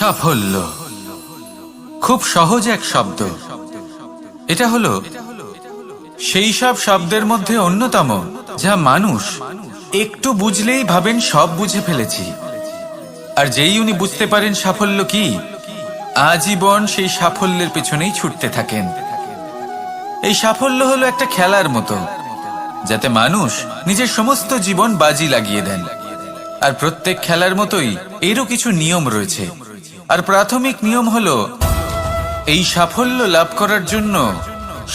সাফল্য খুব সহজ এক শব্দ। এটা হলো সেই সব শব্দের মধ্যে অন্যতম যা মানুষ একটু বুঝলেই ভাবেন সব বুঝে ফেলেছি। আর যেই উনি বুঝতে পারেন সাফল্য কি, আজীবন সেই সাফল্যের পেছনেই ছুটতে থাকেন। এই সাফল্য হলো একটা খেলার মতো, যাতে মানুষ নিজের সমস্ত জীবন বাজি লাগিয়ে দেন। আর প্রত্যেক খেলার মতোই এরও কিছু নিয়ম রয়েছে। আর প্রাথমিক নিয়ম হলো, এই সাফল্য লাভ করার জন্য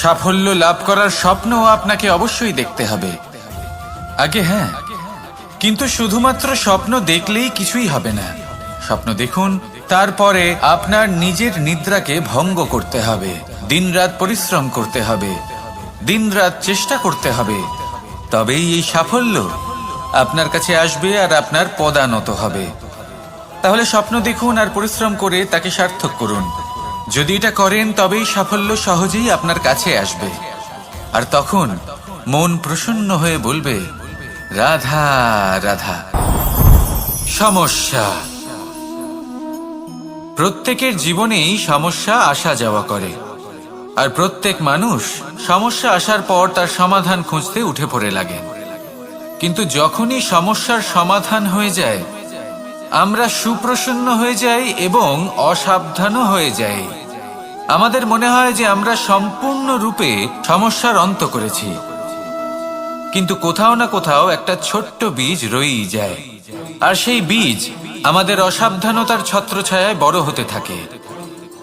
সাফল্য লাভ করার স্বপ্ন আপনাকে অবশ্যই দেখতে হবে আগে। হ্যাঁ, কিন্তু শুধুমাত্র স্বপ্ন দেখলেই কিছুই হবে না। স্বপ্ন দেখুন, তারপরে আপনার নিজের নিদ্রাকে ভঙ্গ করতে হবে, দিনরাত পরিশ্রম করতে হবে, দিনরাত চেষ্টা করতে হবে। তবেই এই সাফল্য আপনার কাছে আসবে আর আপনার পদানত হবে। তাহলে স্বপ্ন দেখুন আর পরিশ্রম করে তাকে সার্থক করুন। যদি এটা করেন তবেই সাফল্য সহজেই আপনার কাছে আসবে। আর তখন মন প্রসন্ন হয়ে বলবে, রাধা রাধা। সমস্যা, প্রত্যেকের জীবনেই সমস্যা আসা যাওয়া করে। আর প্রত্যেক মানুষ সমস্যা আসার পর তার সমাধান খুঁজতে উঠে পড়ে লাগেন। কিন্তু যখনই সমস্যার সমাধান হয়ে যায়, আমরা সুপ্রসন্ন হয়ে যাই এবং অসাবধানও হয়ে যাই। আমাদের মনে হয় যে আমরা সম্পূর্ণরূপে সমস্যার অন্ত করেছি, কিন্তু কোথাও না কোথাও একটা ছোট্ট বীজ রয়েই যায়। আর সেই বীজ আমাদের অসাবধানতার ছত্রছায়ায় বড় হতে থাকে,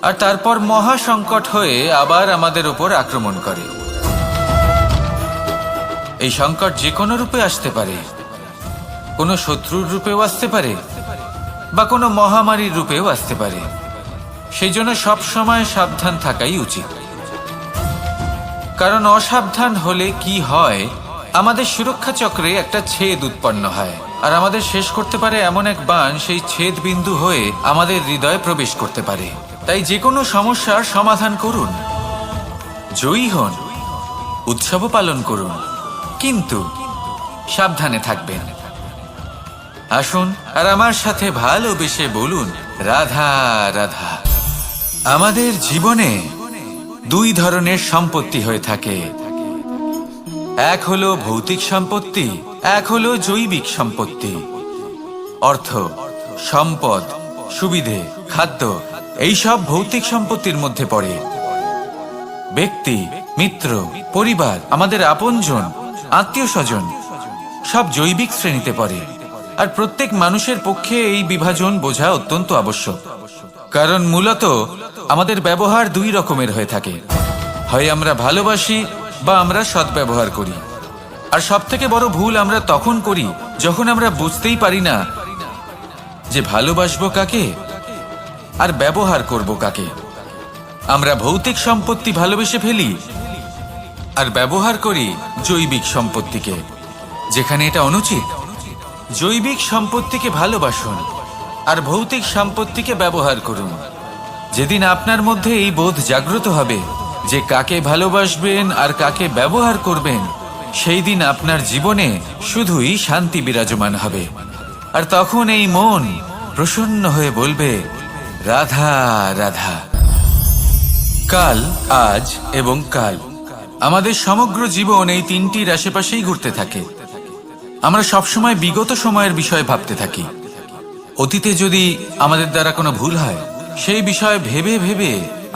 আর তারপর মহা সংকট হয়ে আবার আমাদের উপর আক্রমণ করে। এই সংকট যে কোনো রূপে আসতে পারে, কোনো শত্রুর রূপেও আসতে পারে, বা কোনো মহামারীর রূপেও আসতে পারে। সেই জন্য সবসময় সাবধান থাকাই উচিত। কারণ অসাবধান হলে কি হয়, আমাদের সুরক্ষা চক্রে একটা ছেদ উৎপন্ন হয়, আর আমাদের শেষ করতে পারে এমন এক বাণ সেই ছেদ বিন্দু হয়ে আমাদের হৃদয়ে প্রবেশ করতে পারে। তাই যে কোনো সমস্যার সমাধান করুন, জয়ী হন, উৎসব পালন করুন, কিন্তু সাবধানে থাকবেন। আসুন আর আমার সাথে ভালোবেসে বলুন, রাধা রাধা। আমাদের জীবনে দুই ধরনের সম্পত্তি হয়ে থাকে, এক হলো ভৌতিক সম্পত্তি, এক হলো জৈবিক সম্পত্তি। অর্থ, সম্পদ, সুবিধে, খাদ্য, এই সব ভৌতিক সম্পত্তির মধ্যে পড়ে। ব্যক্তি, মিত্র, পরিবার, আমাদের আপনজন, আত্মীয় স্বজন সব জৈবিক শ্রেণীতে পড়ে। আর প্রত্যেক মানুষের পক্ষে এই বিভাজন বোঝা অত্যন্ত আবশ্যক। কারণ মূলত আমাদের ব্যবহার দুই রকমের হয়ে থাকে, হয় আমরা ভালোবাসি বা আমরা সদ্ব্যবহার করি। আর সব থেকে বড় ভুল আমরা তখন করি যখন আমরা বুঝতেই পারি না যে ভালোবাসবো কাকে আর ব্যবহার করব কাকে। আমরা ভৌতিক সম্পত্তি ভালোবেসে ফেলি আর ব্যবহার করি জৈবিক সম্পত্তিকে, যেখানে এটা অনুচিত। জৈবিক সম্পত্তিকে ভালোবাসুন আর ভৌতিক সম্পত্তিকে ব্যবহার করুন। যেদিন আপনার মধ্যে এই বোধ জাগ্রত হবে যে কাকে ভালোবাসবেন আর কাকে ব্যবহার করবেন, সেই দিন আপনার জীবনে শুধুই শান্তি বিরাজমান হবে। আর তখন এই মন প্রসন্ন হয়ে বলবে, রাধা রাধা। কাল, আজ এবং কাল, আমাদের সমগ্র জীবন এই তিনটির আশেপাশেই ঘুরতে থাকে। আমরা সবসময় বিগত সময়ের বিষয়ে ভাবতে থাকি। অতীতে যদি আমাদের দ্বারা কোনো ভুল হয়, সেই বিষয়ে ভেবে ভেবে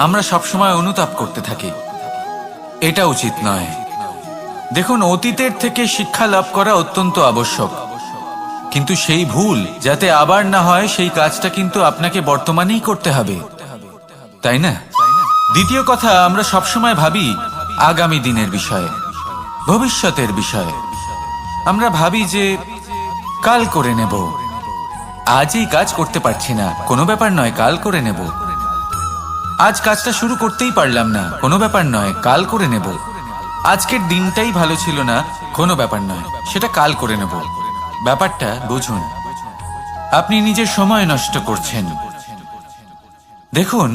আমরা সবসময় অনুতাপ করতে থাকি। এটা উচিত নয়। দেখুন, অতীতের থেকে শিক্ষা লাভ করা অত্যন্ত আবশ্যক, কিন্তু সেই ভুল যাতে আবার না হয় সেই কাজটা কিন্তু আপনাকে বর্তমানেই করতে হবে, তাই না? দ্বিতীয় কথা, আমরা সবসময় ভাবি আগামী দিনের বিষয়ে, ভবিষ্যতের বিষয়ে। আমরা ভাবি যে কাল করে নেব, আজ এই কাজ করতে পারছি না, কোনো ব্যাপার নয়, কাল করে নেব। আজ কাজটা শুরু করতেই পারলাম না, কোনো ব্যাপার নয়, কাল করে নেব। আজকের দিনটাই ভালো ছিল না, কোনো ব্যাপার নয়, সেটা কাল করে নেব। ব্যাপারটা বুঝুন, আপনি নিজের সময় নষ্ট করছেন। দেখুন,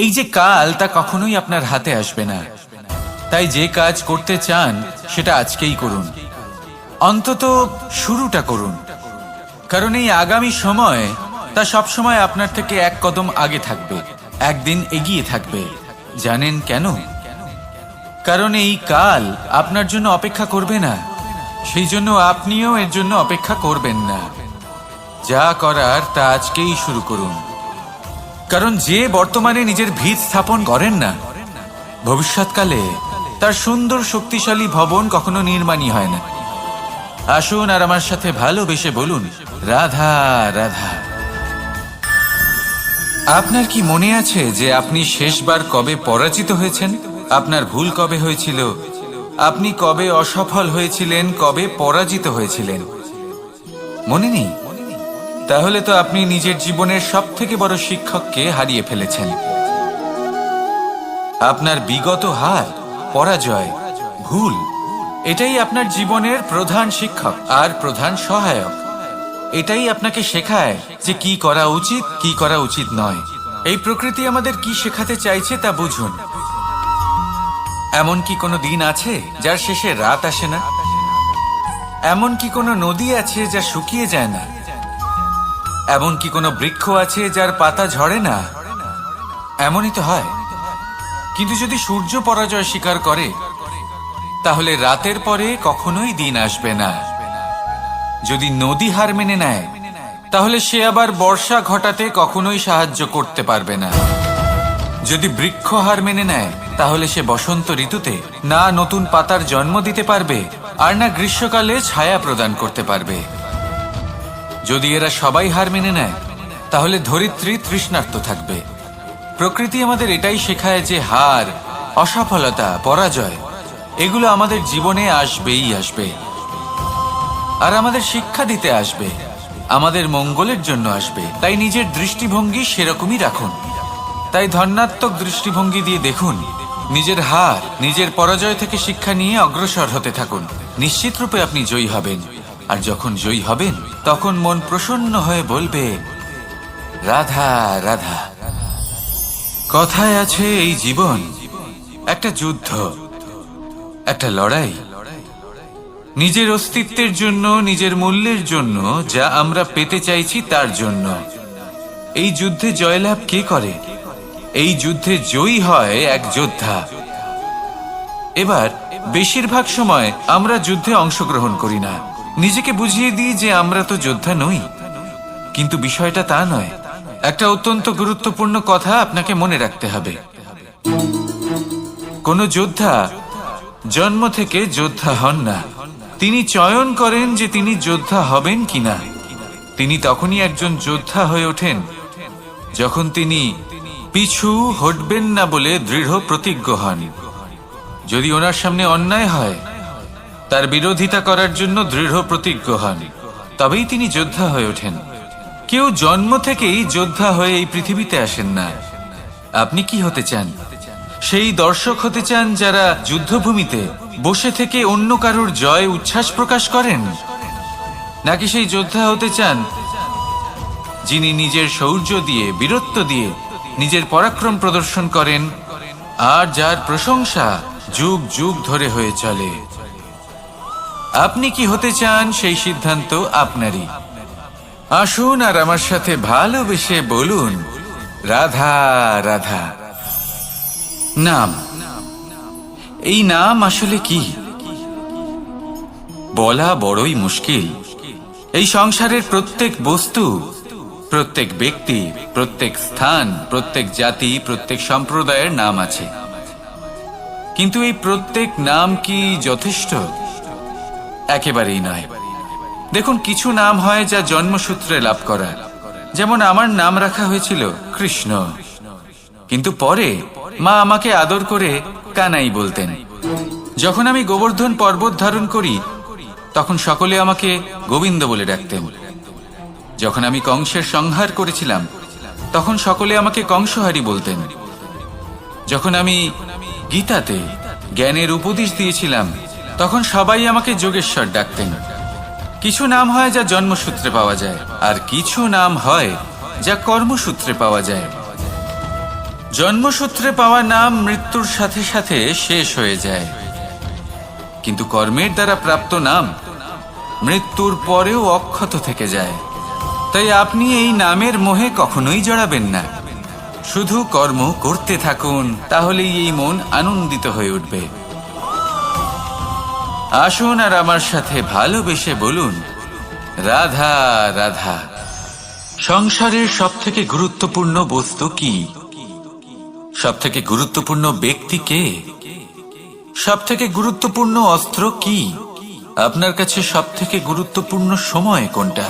এই যে কাল, তা কখনোই আপনার হাতে আসবে না। তাই যে কাজ করতে চান সেটা আজকেই করুন, অন্তত শুরুটা করুন। কারণ এই আগামী সময় তা সবসময় আপনার থেকে এক কদম আগে থাকবে, একদিন এগিয়ে থাকবে। জানেন কেন? কারণ এই কাল আপনার জন্য অপেক্ষা করবে না, সেই জন্য আপনিও এর জন্য অপেক্ষা করবেন না। যা করার তা আজকেই শুরু করুন। কারণ যে বর্তমানে নিজের ভিত স্থাপন করেন না, ভবিষ্যৎকালে তার সুন্দর শক্তিশালী ভবন কখনো নির্মাণই হয় না। আসুন আর আমার সাথে ভালোবেসে বলুন, রাধা রাধা। আপনার কি মনে আছে যে আপনি শেষবার কবে পরাজিত হয়েছেন? আপনার ভুল কবে হয়েছিল? আপনি কবে অসফল হয়েছিলেন, কবে পরাজিত হয়েছিলেন? মনে নেই? তাহলে তো আপনি নিজের জীবনের সবথেকে বড় শিক্ষককে হারিয়ে ফেলেছেন। আপনার বিগত হার, পরাজয়, ভুল, এটাই আপনার জীবনের প্রধান শিক্ষক আর প্রধান সহায়ক। এটাই আপনাকে শেখায় যে কি করা উচিত, কি করা উচিত নয়। এই প্রকৃতি আমাদের কি শেখাতে চাইছে তা বুঝুন। এমন কি কোনো দিন আছে যার শেষে রাত আসে না? এমন কি কোনো নদী আছে যা শুকিয়ে যায় না? এমন কি কোনো বৃক্ষ আছে যার পাতা ঝরে না? এমনই তো হয়। কিন্তু যদি সূর্য পরাজয় স্বীকার করে, তাহলে রাতের পরে কখনোই দিন আসবে না। যদি নদী হার মেনে নেয়, তাহলে সে আবার বর্ষা ঘটাতে কখনোই সাহায্য করতে পারবে না। যদি বৃক্ষ হার মেনে নেয়, তাহলে সে বসন্ত ঋতুতে না নতুন পাতার জন্ম দিতে পারবে, আর না গ্রীষ্মকালে ছায়া প্রদান করতে পারবে। যদি এরা সবাই হার মেনে নেয়, তাহলে ধরিত্রী তৃষ্ণার্ত থাকবে। প্রকৃতি আমাদের এটাই শেখায় যে হার, অসফলতা, পরাজয় এগুলো আমাদের জীবনে আসবেই আসবে, আর আমাদের শিক্ষা দিতে আসবে, আমাদের মঙ্গলের জন্য আসবে। তাই নিজের দৃষ্টিভঙ্গি সেরকমই রাখুন। তাই ধনাত্মক দৃষ্টিভঙ্গি দিয়ে দেখুন, নিজের হার, নিজের পরাজয় থেকে শিক্ষা নিয়ে অগ্রসর হতে থাকুন। নিশ্চিত রূপে আপনি জয়ী হবেন। আর যখন জয়ী হবেন, তখন মন প্রসন্ন হয়ে বলবে, রাধা রাধা। কথায় আছে, এই জীবন একটা যুদ্ধ, একটা লড়াই। নিজের অস্তিত্বের জন্য, নিজের মূল্যের জন্য, যা আমরা পেতে চাইছি তার জন্য। এই যুদ্ধে জয়লাভ কে করে? এই যুদ্ধে জয়ী হয় এক যোদ্ধা। এবার বেশিরভাগ সময় আমরা যুদ্ধে অংশগ্রহণ করি না। নিজেকে বুঝিয়ে দিই যে আমরা তো যোদ্ধা নই। কিন্তু বিষয়টা তা নয়। একটা অত্যন্ত গুরুত্বপূর্ণ কথা আপনাকে মনে রাখতে হবে। কোন যোদ্ধা জন্ম থেকে যোদ্ধা হন না। তিনি চয়ন করেন যে তিনি যোদ্ধা হবেন কিনা। তিনি তখনই একজন যোদ্ধা হয়ে ওঠেন যখন তিনি পিছু হটবেন না বলে দৃঢ় প্রতিজ্ঞ হন। যদি ওনার সামনে অন্যায় হয়, তার বিরোধিতা করার জন্য দৃঢ় প্রতিজ্ঞ হন, তবেই তিনি যোদ্ধা হয়ে ওঠেন। কেউ জন্ম থেকেই যোদ্ধা হয়ে এই পৃথিবীতে আসেন না। আপনি কি হতে চান? সেই দর্শক হতে চান যারা যুদ্ধভূমিতে বসে থেকে অন্য কারোর জয় উচ্ছ্বাস প্রকাশ করেন, নাকি সেই যোদ্ধা হতে চান যিনি নিজের শৌর্য দিয়ে, বীরত্ব দিয়ে নিজের পরাক্রম প্রদর্শন করেন, আর যার প্রশংসা যুগ যুগ ধরে হয়ে চলে? আপনি কি হতে চান, সেই সিদ্ধান্ত আপনারই। আসুন আর আমার সাথে ভালোবেসে বলুন, রাধা রাধা। নাম, এই নাম আসলে কি বলা বড়ই মুশকিল। এই সংসারের প্রত্যেক বস্তু, প্রত্যেক ব্যক্তি, প্রত্যেক স্থান, প্রত্যেক জাতি, প্রত্যেক সম্প্রদায়ের নাম আছে। কিন্তু এই প্রত্যেক নাম কি যথেষ্ট? একেবারেই নয়। দেখুন, কিছু নাম হয় যা জন্মসূত্রে লাভ করা। যেমন আমার নাম রাখা হয়েছিল কৃষ্ণ, কিন্তু পরে মা আমাকে আদর করে কানাই বলতেন। যখন আমি গোবর্ধন পর্বত ধারণ করি, তখন সকলে আমাকে গোবিন্দ বলে ডাকতেন। যখন আমি কংসের সংহার করেছিলাম, তখন সকলে আমাকে কংসহারি বলতেন। যখন আমি গীতাতে জ্ঞানের উপদেশ দিয়েছিলাম, তখন সবাই আমাকে যোগেশ্বর ডাকতেন। কিছু নাম হয় যা জন্মসূত্রে পাওয়া যায়, আর কিছু নাম হয় যা কর্মসূত্রে পাওয়া যায়। জন্মসূত্রে পাওয়া নাম মৃত্যুর সাথে সাথে শেষ হয়ে যায়, কিন্তু কর্মের দ্বারা প্রাপ্ত নাম মৃত্যুর পরেও অক্ষত থেকে যায়। তাই আপনি এই নামের মোহে কখনোই জড়াবেন না। শুধু কর্ম করতে থাকুন, তাহলেই এই মন আনন্দিত হয়ে উঠবে। আসুন আর আমার সাথে ভালোবেসে বলুন, রাধা রাধা। সংসারের সবথেকে গুরুত্বপূর্ণ বস্তু কি? সবথেকে গুরুত্বপূর্ণ ব্যক্তি কে? সবথেকে গুরুত্বপূর্ণ অস্ত্র কি? আপনার কাছে সবথেকে গুরুত্বপূর্ণ সময় কোনটা?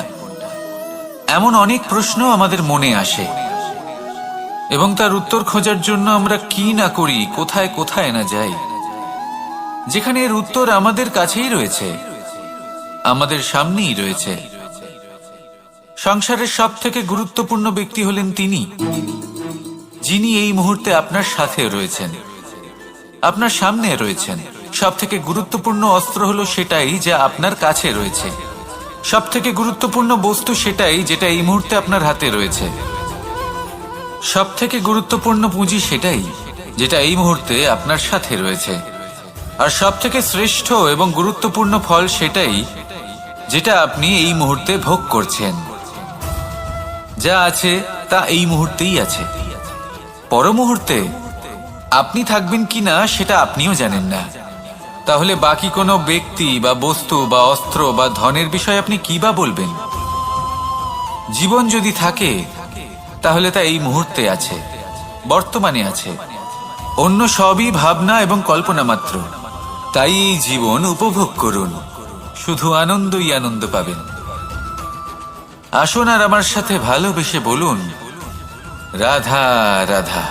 এমন অনেক প্রশ্ন আমাদের মনে আসে, এবং তার উত্তর খোঁজার জন্য আমরা কি না করি, কোথায় কোথায় না যাই, যেখানে এর উত্তর আমাদের কাছেই রয়েছে, আমাদের সামনেই রয়েছে। সংসারের সবথেকে গুরুত্বপূর্ণ ব্যক্তি হলেন তিনি, যিনি এই মুহূর্তে আপনার সাথে রয়েছেন, আপনার সামনে রয়েছেন। সবথেকে গুরুত্বপূর্ণ অস্ত্র হলো সেটাই যা আপনার কাছে রয়েছে। সবথেকে গুরুত্বপূর্ণ বস্তু সেটাই যেটা এই মুহূর্তে আপনার হাতে রয়েছে। সবথেকে গুরুত্বপূর্ণ পুঁজি সেটাই যেটা এই মুহূর্তে আপনার সাথে রয়েছে। আর সবথেকে শ্রেষ্ঠ এবং গুরুত্বপূর্ণ ফল সেটাই যেটা আপনি এই মুহূর্তে ভোগ করছেন। যা আছে তা এই মুহূর্তেই আছে। পর মুহূর্তে আপনি থাকবেন কিনা সেটা আপনিও জানেন না। তাহলে বাকি কোনো ব্যক্তি বা বস্তু বা অস্ত্র বা ধনের বিষয়ে আপনি কি বা বলবেন? জীবন যদি থাকে তাহলে তা এই মুহূর্তে আছে, বর্তমানে আছে। অন্য সবই ভাবনা এবং কল্পনা মাত্র। তাই এই জীবন উপভোগ করুন, শুধু আনন্দই আনন্দ পাবেন। আসুন আর আমার সাথে ভালোবেসে বলুন, রাধা রাধা।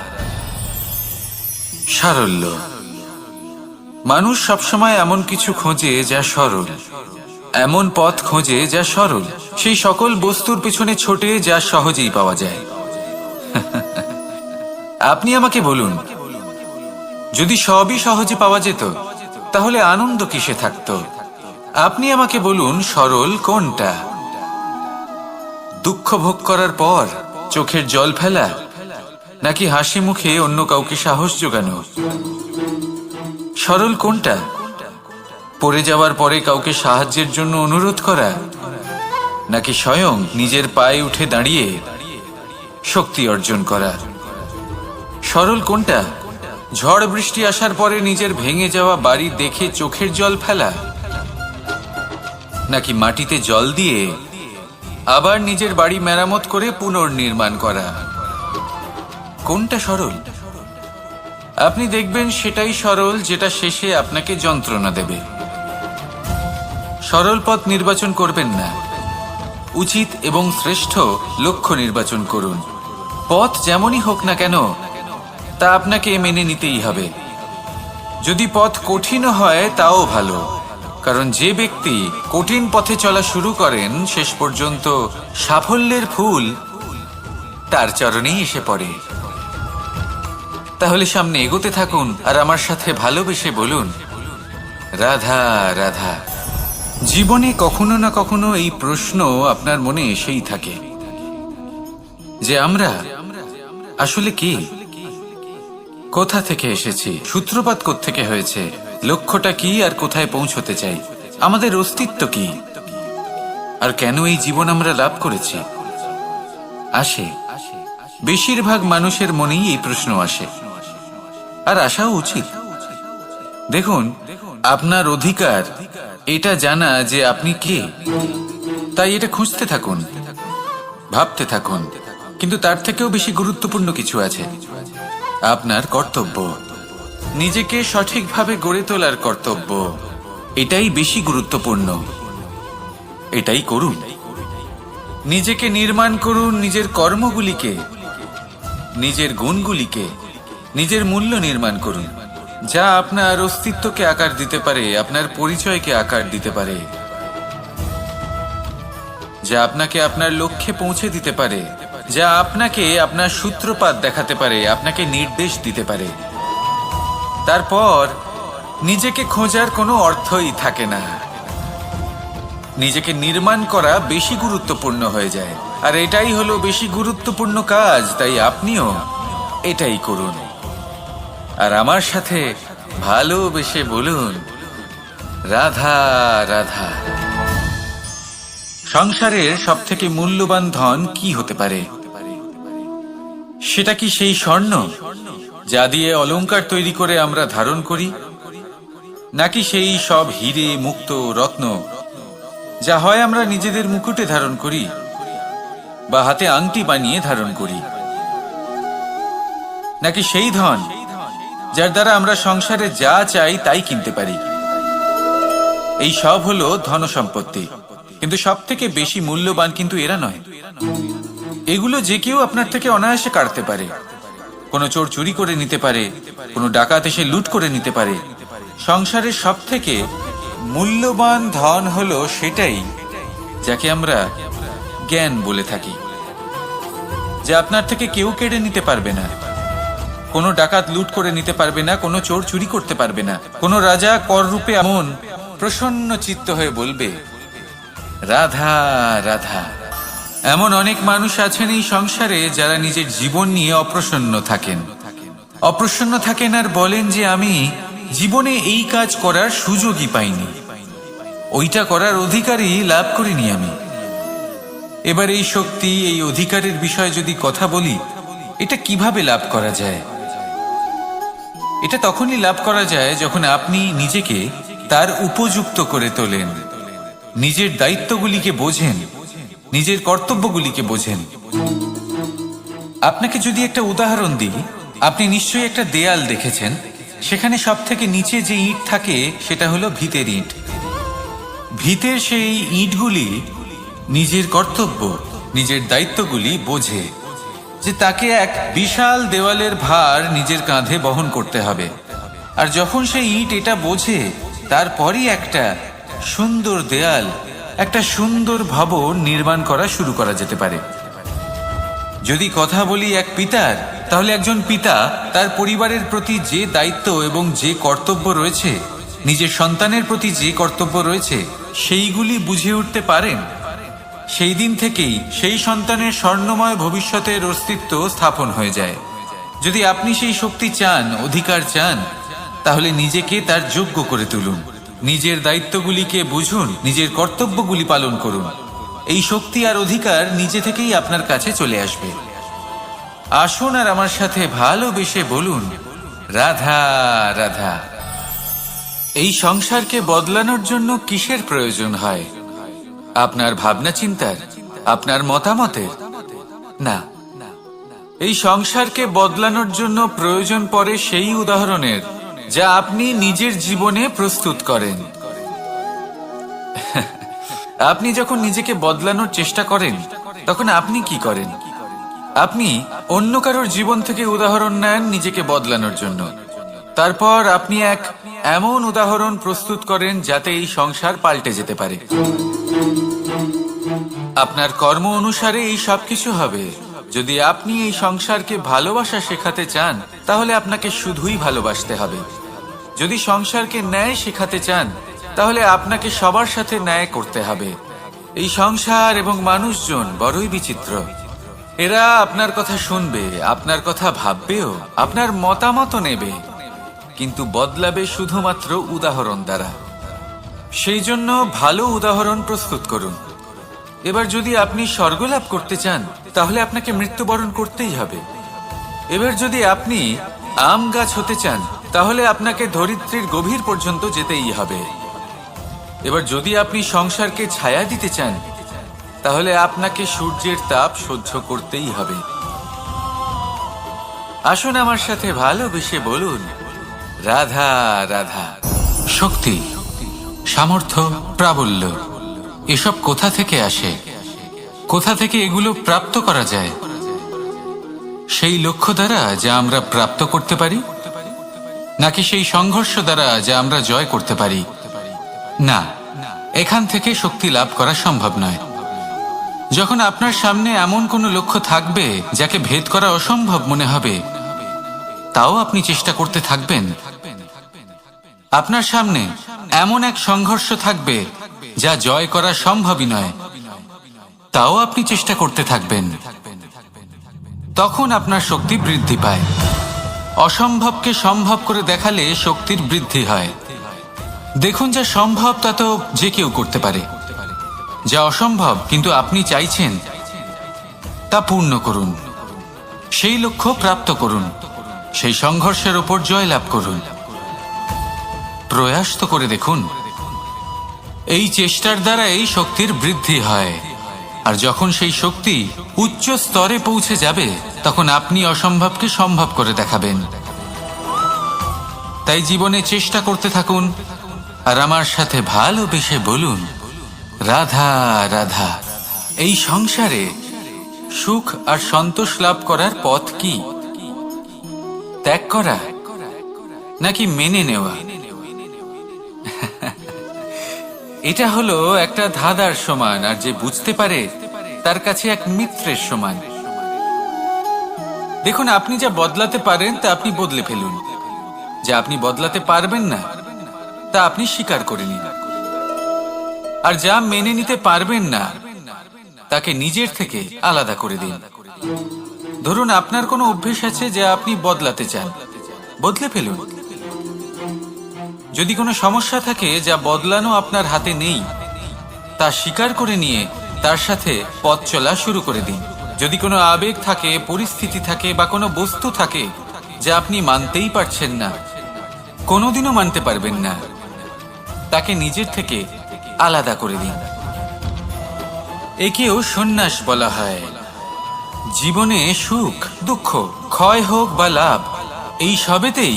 সারল্য। মানুষ সবসময় এমন কিছু খোঁজে যা সরল, এমন পথ খোঁজে যা সরল, সেই সকল বস্তুর পিছনে ছোটে যা সহজেই পাওয়া যায়। আপনি আমাকে বলুন, যদি সবই সহজে পাওয়া যেত তাহলে আনন্দ কিসে থাকতো? আপনি আমাকে বলুন, সরল কোনটা? দুঃখ ভোগ করার পর চোখের জল ফেলা, নাকি হাসি মুখে অন্য কাউকে সাহস জোগানো? সরল কোনটা? পড়ে যাওয়ার পরে কাউকে সাহায্যের জন্য অনুরোধ করা, নাকি স্বয়ং নিজের পায়ে উঠে দাঁড়িয়ে শক্তি অর্জন করা? সরল কোনটা? ঝড় বৃষ্টি আসার পরে নিজের ভেঙে যাওয়া বাড়ি দেখে চোখের জল ফেলা, নাকি মাটিতে জল দিয়ে আবার নিজের বাড়ি মেরামত করে পুনর্নির্মাণ করা? কোনটা সরল? আপনি দেখবেন সেটাই সরল যেটা শেষে আপনাকে যন্ত্রণা দেবে। সরল পথ নির্বাচন করবেন না, উচিত এবং শ্রেষ্ঠ লক্ষ্য নির্বাচন করুন। পথ যেমনই হোক না কেন তা আপনাকে মেনে নিতেই হবে। যদি পথ কঠিন হয় তাও ভালো, কারণ যে ব্যক্তি কঠিন পথে চলা শুরু করেন শেষ পর্যন্ত সাফল্যের ফুল তার চরণেই এসে পড়ে। তাহলে সামনে এগোতে থাকুন আর আমার সাথে ভালোবেসে বলুন, রাধা রাধা। জীবনে কখনো না কখনো এই প্রশ্ন আপনার মনে এসেই থাকে যে আমরা আসলে কি, কোথা থেকে এসেছি, সূত্রপাত কোত্থেকে হয়েছে, লক্ষ্যটা কি আর কোথায় পৌঁছতে চাই, আমাদের অস্তিত্ব কি, আর কেন এই জীবন আমরা লাভ করেছি? আসে, বেশিরভাগ মানুষের মনেই এই প্রশ্ন আসে, আর আসাও উচিত। দেখুন, আপনার অধিকার এটা জানা যে আপনি কে। তাই এটা খুঁজতে থাকুন, ভাবতে থাকুন। কিন্তু তার থেকেও বেশি গুরুত্বপূর্ণ কিছু আছে, আপনার কর্তব্য। নিজেকে সঠিকভাবে গড়ে তোলার কর্তব্য, এটাই বেশি গুরুত্বপূর্ণ। এটাই করুন। নিজেকে নির্মাণ করুন, নিজের কর্মগুলিকে, নিজের গুণগুলিকে, নিজের মূল্য নির্মাণ করুন, যা আপনার অস্তিত্বকে আকার দিতে পারে, আপনার পরিচয়কে আকার দিতে পারে, যা আপনাকে আপনার লক্ষ্যে পৌঁছে দিতে পারে, যা আপনাকে আপনার সূত্রপাত দেখাতে পারে, আপনাকে নির্দেশ দিতে পারে। তারপর নিজেকে খোঁজার কোনো অর্থই থাকে না। নিজেকে নির্মাণ করা বেশি গুরুত্বপূর্ণ হয়ে যায়, আর এটাই হলো বেশি গুরুত্বপূর্ণ কাজ। তাই আপনিও এটাই করুন আর আমার সাথে ভালোবেসে বলুন, রাধা রাধা। সংসারের সবথেকে মূল্যবান ধন কি হতে পারে? সেটা কি সেই স্বর্ণ যা দিয়ে অলংকার তৈরি করে আমরা ধারণ করি, নাকি সেই সব হিরে, মুক্ত, রত্ন যা হয় আমরা নিজেদের মুকুটে ধারণ করি বা হাতে আংটি বানিয়ে ধারণ করি, নাকি সেই ধন যার দ্বারা আমরা সংসারে যা চাই তাই কিনতে পারি? এই সব হলো ধন সম্পত্তি, কিন্তু সব থেকে বেশি মূল্যবান কিন্তু এরা নয়। এগুলো যে কেউ আপনার থেকে অনায়াসে কাটতে পারে। কোনো চোর চুরি করে নিতে পারে, কোনো ডাকাত এসে লুট করে নিতে পারে। সংসারের সব থেকে মূল্যবান ধন হলো সেটাই যাকে আমরা জ্ঞান বলে থাকি, যা আপনার থেকে কেউ কেড়ে নিতে পারবে না। কোনো ডাকাত লুট করে নিতে পারবে না, কোনো চোর চুরি করতে পারবে না। কোনো রাজা কর রূপে এমন প্রসন্ন চিত্ত হয়ে বলবে, রাধা রাধা। এমন অনেক মানুষ আছেন এই সংসারে যারা নিজের জীবন নিয়ে অপ্রসন্ন থাকেন আর বলেন যে আমি জীবনে এই কাজ করার সুযোগই পাইনি, ওইটা করার অধিকারই লাভ করিনি আমি। এবার এই শক্তি, এই অধিকারের বিষয়ে যদি কথা বলি, এটা কিভাবে লাভ করা যায়? এটা তখনই লাভ করা যায় যখন আপনি নিজেকে তার উপযুক্ত করে তোলেন, নিজের দায়িত্বগুলিকে বোঝেন, নিজের কর্তব্যগুলিকে বোঝেন। আপনাকে যদি একটা উদাহরণ দিই, আপনি নিশ্চয়ই একটা দেয়াল দেখেছেন। সেখানে সব থেকে নিচে যে ইট থাকে সেটা হলো ভিতের ইট। ভিতের সেই ইটগুলি নিজের কর্তব্য, নিজের দায়িত্বগুলি বোঝে, যে তাকে এক বিশাল দেওয়ালের ভার নিজের কাঁধে বহন করতে হবে। আর যখন সেই ইট এটা বোঝে, তারপরই একটা সুন্দর দেয়াল, একটা সুন্দর ভবন নির্মাণ করা শুরু করা যেতে পারে। যদি কথা বলি এক পিতার, তাহলে একজন পিতা তার পরিবারের প্রতি যে দায়িত্ব এবং যে কর্তব্য রয়েছে, নিজের সন্তানের প্রতি যে কর্তব্য রয়েছে, সেইগুলি বুঝে উঠতে পারেন। সেই দিন থেকেই সেই সন্তানের স্বর্ণময় ভবিষ্যতের অস্তিত্ব স্থাপন হয়ে যায়। যদি আপনি সেই শক্তি চান, অধিকার চান, তাহলে নিজেকে তার যোগ্য করে তুলুন, নিজের দায়িত্বগুলিকে বুঝুন, নিজের কর্তব্যগুলি পালন করুন। এই শক্তি আর অধিকার নিজে থেকেই আপনার কাছে চলে আসবে। আসুন আর আমার সাথে ভালোবেসে বলুন, রাধা রাধা। এই সংসারকে বদলানোর জন্য কিসের প্রয়োজন হয়? আপনার ভাবনা চিন্তার, আপনার মতামতের? না, এই সংসারকে বদলানোর জন্য প্রয়োজন পড়ে সেই উদাহরণের যা আপনি নিজের জীবনে প্রস্তুত করেন। আপনি যখন নিজেকে বদলানোর চেষ্টা করেন, তখন আপনি কি করেন? আপনি অন্য কারোর জীবন থেকে উদাহরণ নেন নিজেকে বদলানোর জন্য। তারপর আপনি এক এমন উদাহরণ প্রস্তুত করেন যাতে এই সংসার পাল্টে যেতে পারে। আপনার কর্ম অনুসারে এই সবকিছু হবে। যদি আপনি এই সংসারকে ভালোবাসা শেখাতে চান, তাহলে আপনাকে শুধুই ভালোবাসতে হবে। যদি সংসারকে ন্যায় শেখাতে চান, তাহলে আপনাকে সবার সাথে ন্যায় করতে হবে। এই সংসার এবং মানুষজন বড়ই বিচিত্র। এরা আপনার কথা শুনবে, আপনার কথা ভাববেও, আপনার মতামত নেবে, কিন্তু বদলাবে শুধুমাত্র উদাহরণ দ্বারা। সেই জন্য ভালো উদাহরণ প্রস্তুত করুন। এবার যদি আপনি স্বর্গলাভ করতে চান, তাহলে আপনাকে মৃত্যুবরণ করতেই হবে। এবার যদি আপনি আম গাছ হতে চান, তাহলে আপনাকে ধরিত্রীর গভীর পর্যন্ত যেতেই হবে। এবার যদি আপনি সংসারকে ছায়া দিতে চান, তাহলে আপনাকে সূর্যের তাপ সহ্য করতেই হবে। আসুন আমার সাথে ভালোবেসে বলুন, রাধা রাধা। শক্তি, সামর্থ্য, প্রাবল্য এসব কোথা থেকে আসে? কোথা থেকে এগুলো প্রাপ্ত করা যায়? সেই লক্ষ্য দ্বারা যা আমরা প্রাপ্ত করতে পারি, নাকি সেই সংঘর্ষ দ্বারা যা আমরা জয় করতে পারি? না, এখান থেকে শক্তি লাভ করা সম্ভব নয়। যখন আপনার সামনে এমন কোনো লক্ষ্য থাকবে যাকে ভেদ করা অসম্ভব মনে হবে, তাও আপনি চেষ্টা করতে থাকবেন। আপনার সামনে এমন এক সংঘর্ষ থাকবে যা জয় করা সম্ভবই নয়, তাও আপনি চেষ্টা করতে থাকবেন। তখন আপনার শক্তি বৃদ্ধি পায়। অসম্ভবকে সম্ভব করে দেখালে শক্তির বৃদ্ধি হয়। দেখুন, যা সম্ভব তা তো যে কেউ করতে পারে। যা অসম্ভব কিন্তু আপনি চাইছেন তা পূর্ণ করুন, সেই লক্ষ্য প্রাপ্ত করুন, সেই সংঘর্ষের ওপর জয়লাভ করুন। প্রয়াস তো করে দেখুন। এই চেষ্টার দ্বারাই শক্তির বৃদ্ধি হয়, আর যখন সেই শক্তি উচ্চ স্তরে পৌঁছে যাবে তখন আপনি অসম্ভবকে সম্ভব করে দেখাবেন। তাই জীবনে চেষ্টা করতে থাকুন আর আমার সাথে ভালোবেসে বলুন, রাধা রাধা। এই সংসারে সুখ আর সন্তোষ লাভ করার পথ কি? ত্যাগ করা নাকি মেনে নেওয়া? এটা হলো একটা ধাঁধার সমান, আর যে বুঝতে পারে তার কাছে এক মিত্রের সমান। দেখুন, আপনি যা বদলাতে পারেন তা আপনি বদলে ফেলুন, যা আপনি বদলাতে পারবেন না তা আপনি স্বীকার করে নিন, আর যা মেনে নিতে পারবেন না তাকে নিজের থেকে আলাদা করে দিন। ধরুন, আপনার কোনো অভ্যেস আছে যা আপনি বদলাতে চান, বদলে ফেলুন। যদি কোনো সমস্যা থাকে যা বদলানো আপনার হাতে নেই, তা স্বীকার করে নিয়ে তার সাথে পথ চলা শুরু করে দিন। যদি কোনো আবেগ থাকে, পরিস্থিতি থাকে বা কোনো বস্তু থাকে যা আপনি মানতেই পারছেন না, কোনোদিনও মানতে পারবেন না, তাকে নিজের থেকে আলাদা করে দিন। একেও সন্ন্যাস বলা হয়। জীবনে সুখ দুঃখ, ক্ষয় হোক বা লাভ, এই সবেতেই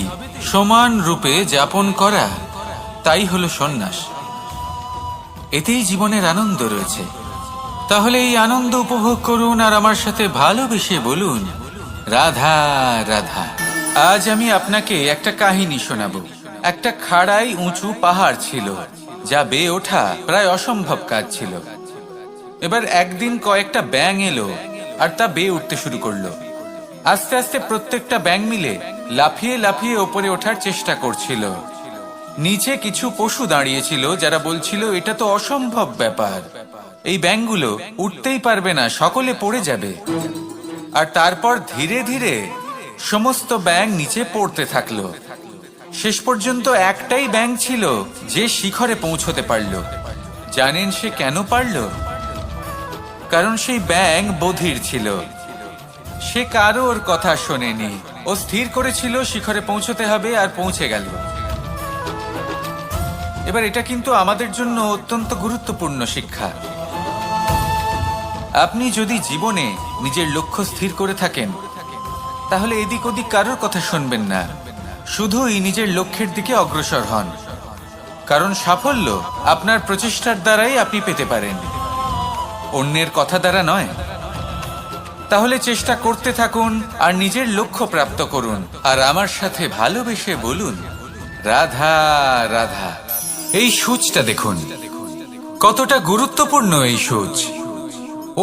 সমান রূপে যাপন করা, তাই হলো সন্ন্যাস। এতেই জীবনের আনন্দ রয়েছে। তাহলে এই আনন্দ উপভোগ করুন আর আমার সাথে ভালোবেসে বলুন, রাধা রাধা। আজ আমি আপনাকে একটা কাহিনী শোনাবো। একটা খাড়াই উঁচু পাহাড় ছিল, যা বেয়ে ওঠা প্রায় অসম্ভব কাজ ছিল। এবার একদিন কয়েকটা ব্যাঙ এলো আর তা বেয়ে উঠতে শুরু করলো। আস্তে আস্তে প্রত্যেকটা ব্যাঙ মিলে লাফিয়ে লাফিয়ে ওপরে ওঠার চেষ্টা করছিল। নিচে কিছু পশু দাঁড়িয়েছিল যারা বলছিল, এটা তো অসম্ভব ব্যাপার, এই ব্যাঙগুলো উঠতেই পারবে না, সকলে পড়ে যাবে। আর তারপর ধীরে ধীরে সমস্ত ব্যাঙ নিচে পড়তে থাকলো। শেষ পর্যন্ত একটাই ব্যাঙ ছিল যে শিখরে পৌঁছতে পারল। জানেন সে কেন পারল? কারণ সেই ব্যাঙ বধির ছিল। সে কারোর কথা শোনেনি। ও স্থির করেছিল শিখরে পৌঁছতে হবে, আর পৌঁছে গেল। এবার এটা কিন্তু আমাদের জন্য অত্যন্ত গুরুত্বপূর্ণ শিক্ষা। আপনি যদি জীবনে নিজের লক্ষ্য স্থির করে থাকেন, তাহলে এদিক ওদিক কারোর কথা শুনবেন না, শুধুই নিজের লক্ষ্যের দিকে অগ্রসর হন। কারণ সাফল্য আপনার প্রচেষ্টার দ্বারাই আপনি পেতে পারেন, অন্যের কথা দ্বারা নয়। তাহলে চেষ্টা করতে থাকুন আর নিজের লক্ষ্য প্রাপ্ত করুন, আর আমার সাথে ভালোবেসে বলুন, রাধা রাধা। এই সূচটা দেখুন, কতটা গুরুত্বপূর্ণ এই সূচ।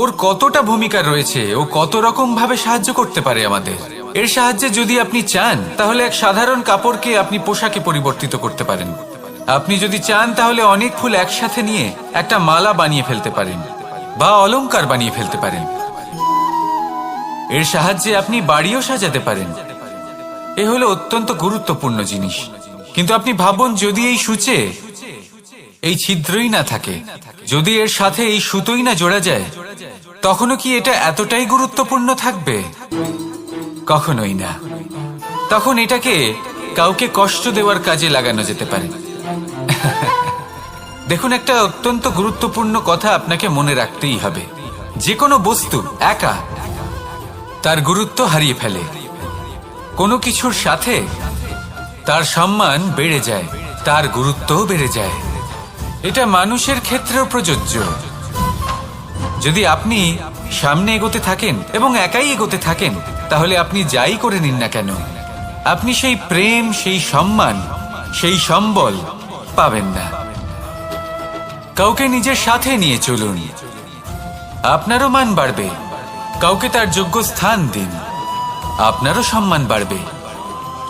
ওর কতটা ভূমিকা রয়েছে, ও কত রকম ভাবে সাহায্য করতে পারে আমাদের। এর সাহায্যে যদি আপনি চান, তাহলে এক সাধারণ কাপড়কে আপনি পোশাকে পরিবর্তিত করতে পারেন। আপনি যদি চান, তাহলে অনেক ফুল একসাথে নিয়ে একটা মালা বানিয়ে ফেলতে পারেন, বা অলংকার বানিয়ে ফেলতে পারেন। এর সাহায্যে আপনি বাড়িও সাজাতে পারেন। এ হলো অত্যন্ত গুরুত্বপূর্ণ জিনিস। কিন্তু আপনি ভাবুন, যদি এই সূচে এই ছিদ্রই না থাকে, যদি এর সাথে এই সুতোই না জোড়া যায়, তখনও কি এটা এতটাই গুরুত্বপূর্ণ থাকবে? কখনোই না। তখন এটাকে কাউকে কষ্ট দেওয়ার কাজে লাগানো যেতে পারে। দেখুন, একটা অত্যন্ত গুরুত্বপূর্ণ কথা আপনাকে মনে রাখতেই হবে। যে কোনো বস্তু একা তার গুরুত্ব হারিয়ে ফেলে। কোনো কিছুর সাথে তার সম্মান বেড়ে যায়, তার গুরুত্বও বেড়ে যায়। এটা মানুষের ক্ষেত্রেও প্রযোজ্য। যদি আপনি সামনে এগোতে থাকেন এবং একাই এগোতে থাকেন, তাহলে আপনি যাই করে নিন না কেন, আপনি সেই প্রেম, সেই সম্মান, সেই সম্বল পাবেন না। কাউকে নিজের সাথে নিয়ে চলুন, আপনারও মান বাড়বে। কাউকে তার যোগ্য স্থান দিন, আপনারও সম্মান বাড়বে।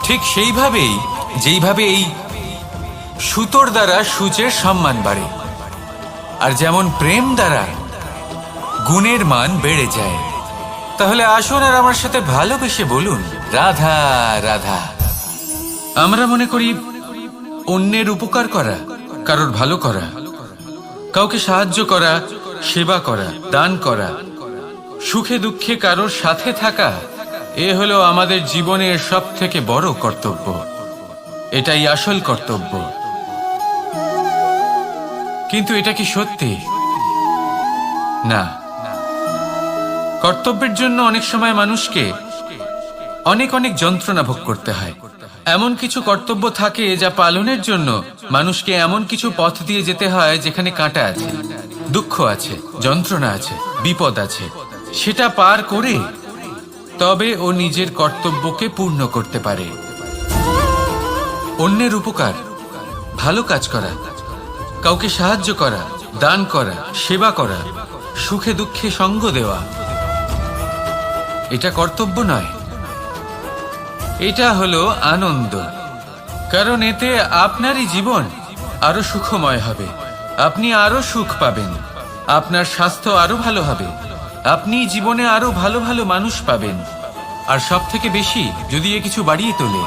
ঠিক সেইভাবেই যেইভাবে এই সুতোর দ্বারা সূচের সম্মান বাড়ে, আর যেমন প্রেম দ্বারা গুণের মান বেড়ে যায়। তাহলে আসুন আর আমার সাথে ভালোবেসে বলুন, রাধা রাধা। আমরা মনে করি অন্যের উপকার করা, কারোর ভালো করা, কাউকে সাহায্য করা সেবা করা, দান করা, সুখে দুঃখে কারোর সাথে থাকা, এ হলো আমাদের জীবনের সবথেকে বড় কর্তব্য। এটাই আসল কর্তব্য। কিন্তু এটা কি সত্যি? না। কর্তব্যের জন্য অনেক সময় মানুষকে অনেক অনেক যন্ত্রণা ভোগ করতে হয়। এমন কিছু কর্তব্য থাকে যা পালনের জন্য মানুষকে এমন কিছু পথ দিয়ে যেতে হয় যেখানে কাঁটা আছে, দুঃখ আছে, যন্ত্রণা আছে, বিপদ আছে। সেটা পার করে তবে ও নিজের কর্তব্যকে পূর্ণ করতে পারে। অন্যের উপকার, ভালো কাজ করা, কাউকে সাহায্য করা, দান করা, সেবা করা, সুখে দুঃখে সঙ্গ দেওয়া, এটা কর্তব্য নয়, এটা হলো আনন্দ। কারণ এতে আপনারই জীবন আরো সুখময় হবে, আপনি আরো সুখ পাবেন, আপনার স্বাস্থ্য আরো ভালো হবে, আপনি জীবনে আরো ভালো ভালো মানুষ পাবেন। আর সব থেকে বেশি যদি এ কিছু বাড়িয়ে তোলে,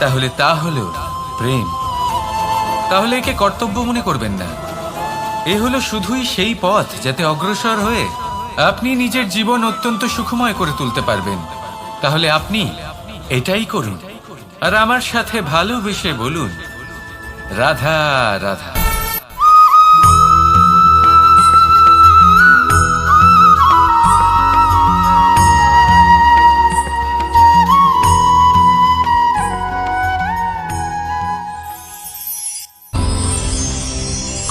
তাহলে তা হলো প্রেম। তাহলে একে কর্তব্য মনে করবেন না। এ হলো শুধুই সেই পথ যাতে অগ্রসর হয়ে আপনি নিজের জীবন অত্যন্ত সুখময় করে তুলতে পারবেন। তাহলে আপনি এটাই করুন আর আমার সাথে ভালোবেসে বলুন, রাধা রাধা।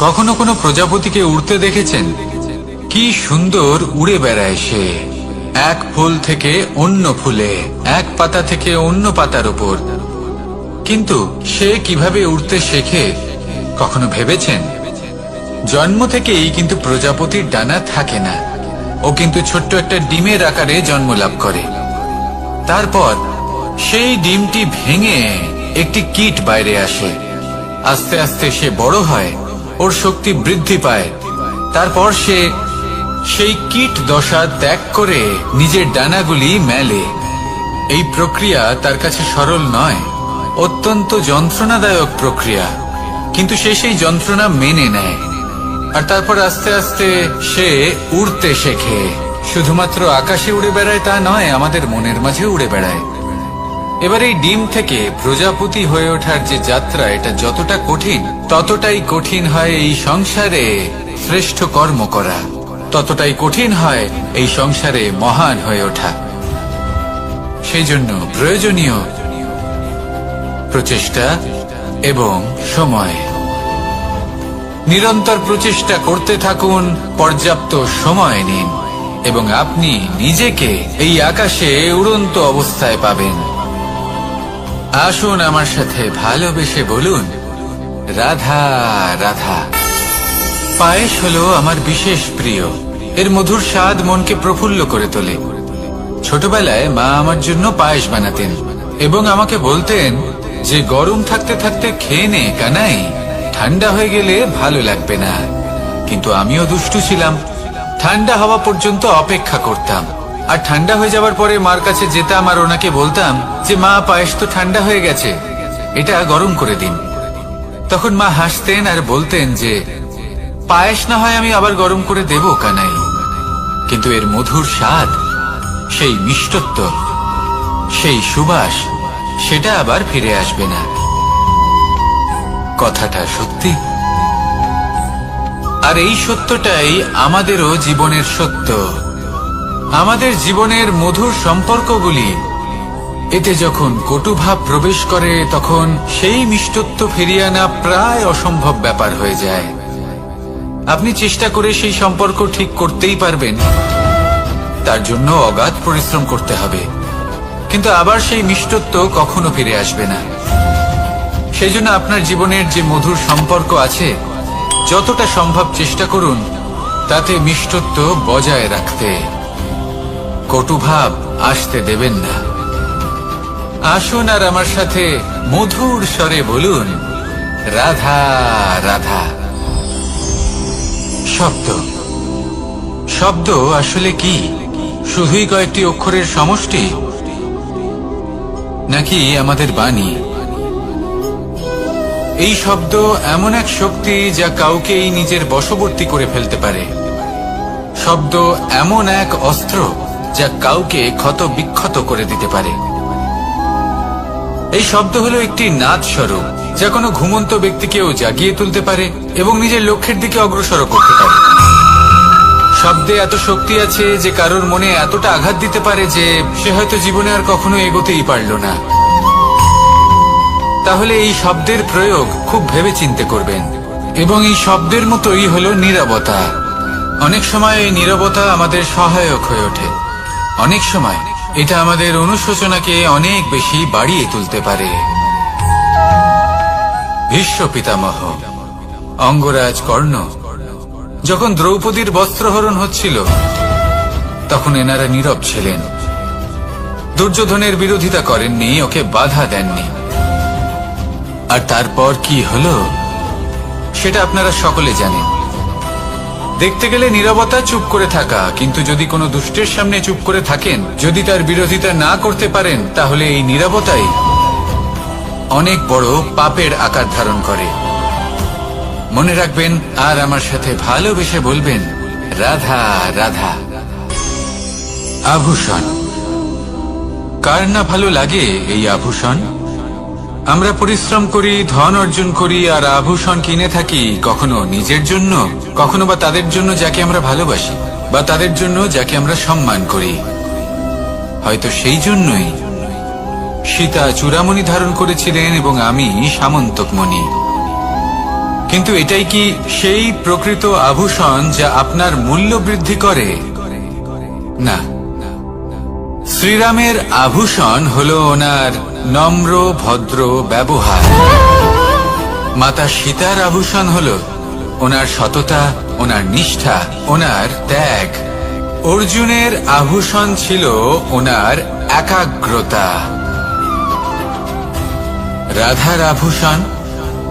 কখনো কোনো প্রজাপতিকে উড়তে দেখেছেন? কি সুন্দর উড়ে বেড়ায় সে, এক ফুল থেকে অন্য ফুলে, এক পাতা থেকে অন্য পাতার উপর। কিন্তু সে কিভাবে উড়তে শেখে কখনো ভেবেছেন? জন্ম থেকেই কিন্তু প্রজাপতির ডানা থাকে না, ও কিন্তু ছোট্ট একটা ডিমের আকারে জন্ম লাভ করে। তারপর সেই ডিমটি ভেঙে একটি কীট বাইরে আসে। আস্তে আস্তে সে বড় হয়, ওর শক্তি বৃদ্ধি পায়। তারপর সে সেই কীট দশা ত্যাগ করে নিজের ডানাগুলি মেলে। এই প্রক্রিয়া তার কাছে সরল নয়, অত্যন্ত যন্ত্রণাদায়ক প্রক্রিয়া, কিন্তু সে সেই যন্ত্রণা মেনে নেয়। আর তারপর আস্তে আস্তে সে উড়তে শেখে। শুধুমাত্র আকাশে উড়ে বেড়ায় তা নয়, আমাদের মনের মাঝে উড়ে বেড়ায়। এবার এই ডিম থেকে প্রজাপতি হয়ে ওঠার যে যাত্রা, এটা যতটা কঠিন, ততটাই কঠিন হয় এই সংসারে শ্রেষ্ঠ কর্ম করা, ততটাই কঠিন হয় এই সংসারে মহান হয়ে ওঠা। সেই জন্য প্রয়োজনীয় প্রচেষ্টা এবং সময়। নিরন্তর প্রচেষ্টা করতে থাকুন, পর্যাপ্ত সময় নিন, এবং আপনি নিজেকে এই আকাশে উড়ন্ত অবস্থায় পাবেন। আসুন আমার সাথে ভালোবেসে বলুন, রাধা রাধা। পায়েস হলো আমার বিশেষ প্রিয়। এর মধুর স্বাদ মনকে প্রফুল্ল করে তোলে। ছোটবেলায় মা আমার জন্য পায়েস বানাতেন এবং আমাকে বলতেন যে গরম থাকতে থাকতে খেয়ে নে কানাই, ঠান্ডা হয়ে গেলে ভালো লাগবে না। কিন্তু আমিও দুষ্টু ছিলাম, ঠান্ডা হওয়া পর্যন্ত অপেক্ষা করতাম, আর ঠান্ডা হয়ে যাওয়ার পরে মার কাছে যেতাম আর ওনাকে বলতাম যে মা, পায়েস তো ঠান্ডা হয়ে গেছে, এটা গরম করে দিন। তখন মা হাসতেন আর বলতেন যে পায়েস না হয় আমি আবার গরম করে দেব কানাই, কিন্তু এর মধুর স্বাদ, সেই মিষ্টত্ব, সেই সুবাস, সেটা আবার ফিরে আসবে না। কথাটা সত্যি। আর এই সত্যটাই আমাদেরও জীবনের সত্য। আমাদের জীবনের মধুর সম্পর্কগুলি, এতে যখন কটুভাব প্রবেশ করে, তখন সেই মিষ্টত্ব ফিরিয়ে আনা প্রায় অসম্ভব ব্যাপার হয়ে যায়। আপনি চেষ্টা করে সেই সম্পর্ক ঠিক করতেই পারবেন, তার জন্য অগাধ পরিশ্রম করতে হবে, কিন্তু আবার সেই মিষ্টত্ব কখনো ফিরে আসবে না। সেই জন্য আপনার জীবনের যে মধুর সম্পর্ক আছে, যতটা সম্ভব চেষ্টা করুন তাতে মিষ্টত্ব বজায় রাখতে। কটুভাব আসতে দেবেন না। আসুন আর আমার সাথে মধুর স্বরে বলুন, রাধা রাধা। শব্দ, শব্দ আসলে কি? শুধুই কয়েকটি অক্ষরের সমষ্টি, নাকি আমাদের বাণী? এই শব্দ এমন এক শক্তি যা কাউকেই নিজের বশবর্তী করে ফেলতে পারে। শব্দ এমন এক অস্ত্র যা কাউকে ক্ষত বিক্ষত করে দিতে পারে। এই শব্দ হলো একটি নাদ স্বরূপ যা কোনো ঘুমন্ত ব্যক্তিকেও জাগিয়ে তুলতে পারে এবং নিজের লক্ষ্যের দিকে অগ্রসর করতে পারে। শব্দে এত শক্তি আছে যে কারোর মনে এতটা আঘাত দিতে পারে যে সে হয়তো জীবনে আর কখনো এগোতেই পারল না। তাহলে এই শব্দের প্রয়োগ খুব ভেবে চিন্তে করবেন। এবং এই শব্দের মতোই হলো নীরবতা। অনেক সময় এই নীরবতা আমাদের সহায়ক হয়ে ওঠে। অনেক সময় এটা আমাদের অনুশোচনাকে অনেক বেশি বাড়িয়ে তুলতে পারে। ভীষ্ম পিতামহ, অঙ্গরাজ কর্ণ যখন দ্রৌপদীর বস্ত্রহরণ হচ্ছিল তখন এনারা নীরব ছিলেন। দুর্যোধনের বিরোধিতা করেননি, ওকে বাধা দেননি। আর তারপর কি হলো সেটা আপনারা সকলে জানেন। দেখতে গেলে নীরবতা চুপ করে থাকা, কিন্তু যদি কোনো দুষ্টের সামনে চুপ করে থাকেন, যদি তার বিরোধিতা না করতে পারেন, তাহলে এই নীরবতাই অনেক বড় পাপের আকার ধারণ করে। মনে রাখবেন আর আমার সাথে ভালোবেসে বলবেন, রাধা রাধা। আভূষণ, কার না ভালো লাগে এই আভূষণ? আমরা পরিশ্রম করি, ধন অর্জন করি আর আভূষণ কিনে থাকি, কখনো নিজের জন্য, কখনো বা তাদের জন্য যাকে আমরা ভালোবাসি, বা তাদের জন্য যাকে আমরা সম্মান করি। হয়তো সেই জন্যই সীতা চূড়ামণি ধারণ করেছিলেন এবং আমি সামন্তক মণি। কিন্তু এটাই কি সেই প্রকৃত আভূষণ যা আপনার মূল্য বৃদ্ধি করে? না। শ্রীরামের আভূষণ হলো ওনার নম্র ভদ্র ব্যবহার। মাতা সীতার আভূষণ হলো ওনার সততা, ওনার নিষ্ঠা, ওনার ত্যাগ। অর্জুনের আভূষণ ছিল ওনার একাগ্রতা। রাধার আভূষণ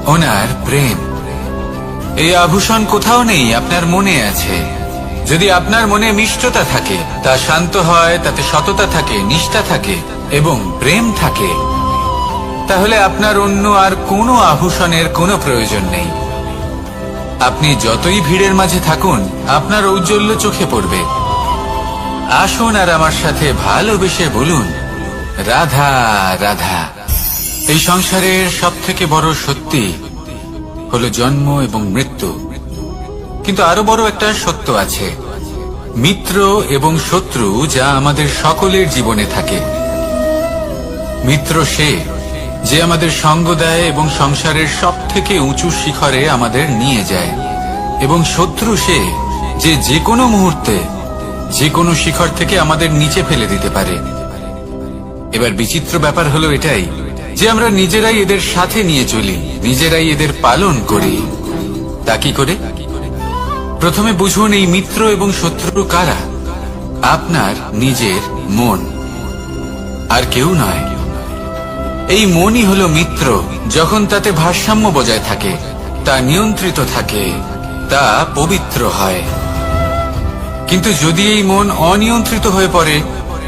ওনার প্রেম। এই আভূষণ কোথাও নেই, আপনার মনে আছে। যদি আপনার মনে মিষ্টতা থাকে, তা শান্ত হয়, তাতে সততা থাকে, নিষ্ঠা থাকে এবং প্রেম থাকে, তাহলে আপনার অন্য আর কোনো আভূষণের কোনো প্রয়োজন নেই। আপনি যতই ভিড়ের মাঝে থাকুন, আপনার ঔজ্জ্বল্য চোখে পড়বে। আসুন আর আমার সাথে ভালোবেসে বলুন, রাধা রাধা। এই সংসারের সবথেকে বড় সত্যি হলো জন্ম এবং মৃত্যু, কিন্তু আরো বড় একটা সত্য আছে, মিত্র এবং শত্রু, যা আমাদের সকলের জীবনে থাকে। মিত্র সে যে আমাদের সঙ্গ দেয় এবং সংসারের সবথেকে উঁচু শিখরে আমাদের নিয়ে যায়, এবং শত্রু সে যে যে কোনো মুহূর্তে যে কোনো শিখর থেকে আমাদের নিচে ফেলে দিতে পারে। এবার বিচিত্র ব্যাপার হলো এটাই যে আমরা নিজেরাই এদের সাথে নিয়ে চলি, নিজেরাই এদের পালন করি। তা কি করে? প্রথমে বুঝুন এই মিত্র এবং শত্রু কারা। আপনার নিজের মন, আর কেউ নয়। এই মনই হলো মিত্র যখন তাতে ভারসাম্য বজায় থাকে, তা নিয়ন্ত্রিত থাকে, তা পবিত্র হয়। কিন্তু যদি এই মন অনিয়ন্ত্রিত হয়ে পড়ে,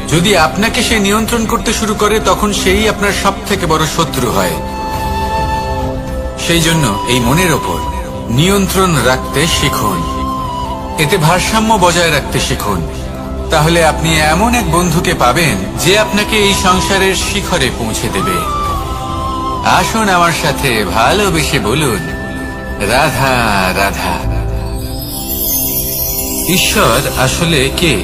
যদি আপনাকে সে নিয়ন্ত্রণ করতে শুরু করে, তখন সেই আপনার সবথেকে বড় শত্রু হয়। সেই জন্য এই মনের ওপর নিয়ন্ত্রণ রাখতে শিখুন, এতে ভারসাম্য বজায় রাখতে শিখুন। তাহলে আপনি এমন এক বন্ধুকে পাবেন যে আপনাকে এই সংসারের শিখরে পৌঁছে দেবে। আসুন আমার সাথে ভালোবেসে বলুন, রাধা রাধা। ঈশ্বর আসলে কে?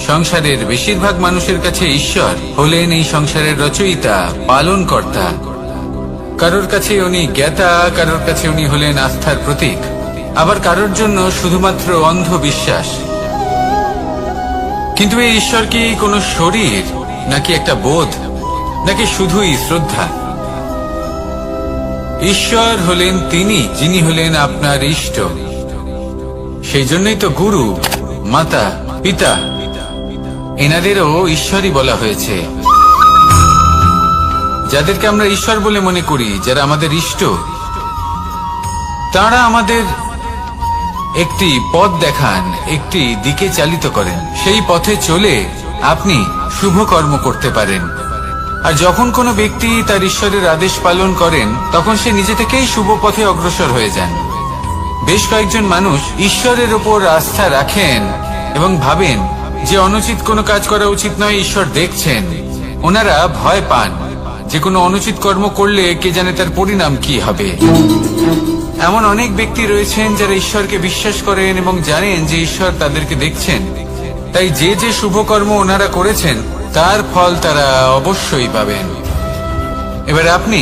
সংসারের বেশিরভাগ মানুষের কাছে ঈশ্বর হলেন এই সংসারের রচয়িতা, পালনকর্তা। কারোর কাছে উনি জ্ঞাতা, কারোর কাছে উনি হলেন আস্থার প্রতীক, আবার কারোর জন্য শুধুমাত্র অন্ধ বিশ্বাস। কিন্তু এই ঈশ্বর কি কোনো শরীর, নাকি একটা বোধ, নাকি শুধুই শ্রদ্ধা? ঈশ্বর হলেন তিনি যিনি হলেন আপনার ইষ্ট। সেই জন্যই তো গুরু, মাতা, পিতা এনাদেরও ঈশ্বরই বলা হয়েছে। যাদেরকে আমরা ঈশ্বর বলে মনে করি, যারা আমাদের ইষ্ট, তারা আমাদের একটি পথ দেখান, একটি দিকে চালিত করেন। সেই পথে চলে আপনি শুভ কর্ম করতে পারেন। আর যখন কোনো ব্যক্তি তার ঈশ্বরের আদেশ পালন করেন তখন সে নিজে থেকেই শুভ পথে অগ্রসর হয়ে যান। বেশ কয়েকজন মানুষ ঈশ্বরের ওপর আস্থা রাখেন এবং ভাবেন যে অনুচিত কোনো কাজ করা উচিত নয়, ঈশ্বর দেখছেন। ওনারা ভয় পান যে কোনো অনুচিত কর্ম করলে কে জানে তার পরিণাম কি হবে। এমন অনেক ব্যক্তি রয়েছেন যারা ঈশ্বরকে বিশ্বাস করেন এবং জানেন যে ঈশ্বর তাদেরকে দেখছেন, তাই যে যে শুভ কর্ম ওনারা করেছেন তার ফল তারা অবশ্যই পাবেন। এবার আপনি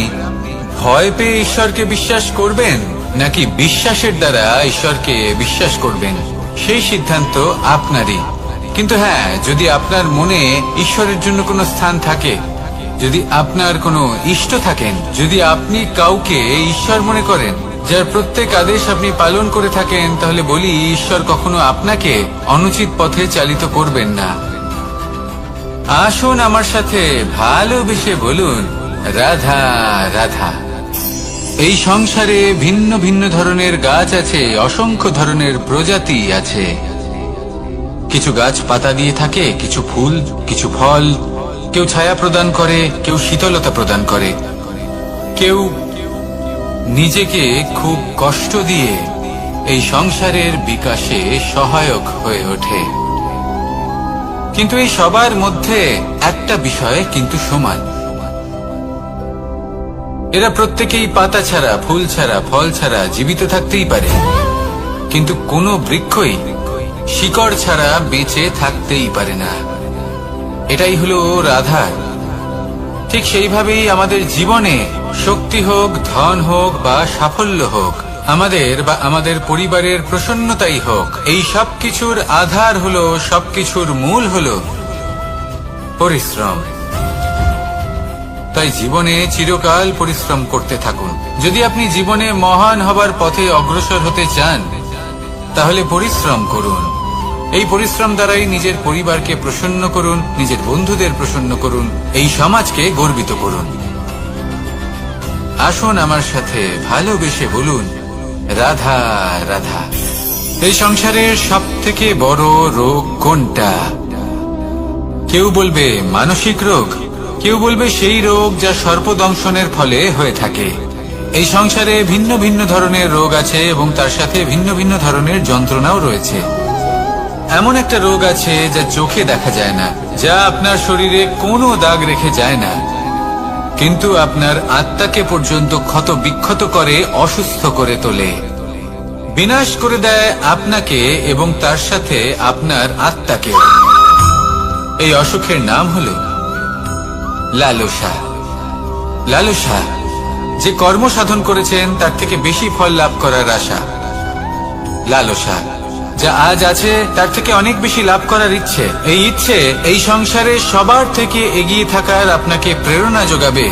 ভয় পেয়ে ঈশ্বরকে বিশ্বাস করবেন নাকি বিশ্বাসের দ্বারা ঈশ্বরকে বিশ্বাস করবেন, সেই সিদ্ধান্ত আপনারই। কিন্তু হ্যাঁ, যদি আপনার মনে ঈশ্বরের জন্য কোনো স্থান থাকে, যদি আপনার কোনো ইষ্ট থাকেন, যদি আপনি কাউকে ঈশ্বর মনে করেন যার প্রত্যেক আদেশ আপনি পালন করে থাকেন, তাহলে বলি ঈশ্বর কখনো আপনাকে অনুচিত পথে চালিত করবেন না। আসুন আমার সাথে ভালোবেসে বলুন, রাধা রাধা। এই সংসারে ভিন্ন ভিন্ন ধরনের গাছ আছে, অসংখ্য ধরনের প্রজাতি আছে। কিছু গাছ পাতা দিয়ে থাকে, কিছু ফুল, কিছু ফল। কেউ ছায়া প্রদান করে, কেউ শীতলতা প্রদান করে, কেউ নিজেকে খুব কষ্ট দিয়ে এই সংসারের বিকাশে সহায়ক হয়ে ওঠে। কিন্তু এই সবার মধ্যে একটা বিষয় কিন্তু সমান, এরা প্রত্যেকেই পাতা ছাড়া, ফুল ছাড়া, ফল ছাড়া জীবিত থাকতেই পারে, কিন্তু কোনো বৃক্ষই শিকড় ছাড়া বেঁচে থাকতেই পারে না। এটাই হলো রাধা। ঠিক সেইভাবেই আমাদের জীবনে শক্তি হোক, ধন হোক বা সাফল্য হোক, আমাদের বা আমাদের পরিবারের প্রসন্নতাই হোক, এই সব কিছুর আধার হলো, সবকিছুর মূল হলো পরিশ্রম। তাই জীবনে চিরকাল পরিশ্রম করতে থাকুন। যদি আপনি জীবনে মহান হবার পথে অগ্রসর হতে চান, তাহলে পরিশ্রম করুন। এই পরিশ্রম দ্বারাই নিজের পরিবারকে প্রসন্ন করুন, নিজের বন্ধুদের প্রসন্ন করুন, এই সমাজকে গর্বিত করুন। আসুন আমার সাথে ভালোবেসে বলুন, রাধা রাধা। এই সংসারের সব থেকে বড় রোগ কোনটা? কেউ বলবে মানসিক রোগ, কেউ বলবে সেই রোগ যা সর্পদংশনের ফলে হয়ে থাকে। এই সংসারে ভিন্ন ভিন্ন ধরনের রোগ আছে এবং তার সাথে ভিন্ন ভিন্ন ধরনের যন্ত্রণাও রয়েছে। এমন একটা রোগ আছে যা চোখে দেখা যায় না, যা আপনার শরীরে কোনো দাগ রেখে যায় না, কিন্তু আপনার আত্মাকে পর্যন্ত ক্ষত বিক্ষত করে, অসুস্থ করে তোলে, বিনাশ করে দেয় আপনাকে এবং তার সাথে আপনার আত্মাকে। এই অসুখের নাম হলো লালসা। লালসা, যে কর্ম সাধন করেছেন তার থেকে বেশি ফল লাভ করার আশা। লালসা, যা আজ আছে তার থেকে অনেক বেশি লাভ করার ইচ্ছে। এই ইচ্ছে এই সংসারে সবার থেকে এগিয়ে থাকার আপনাকে প্রেরণা যোগাবে,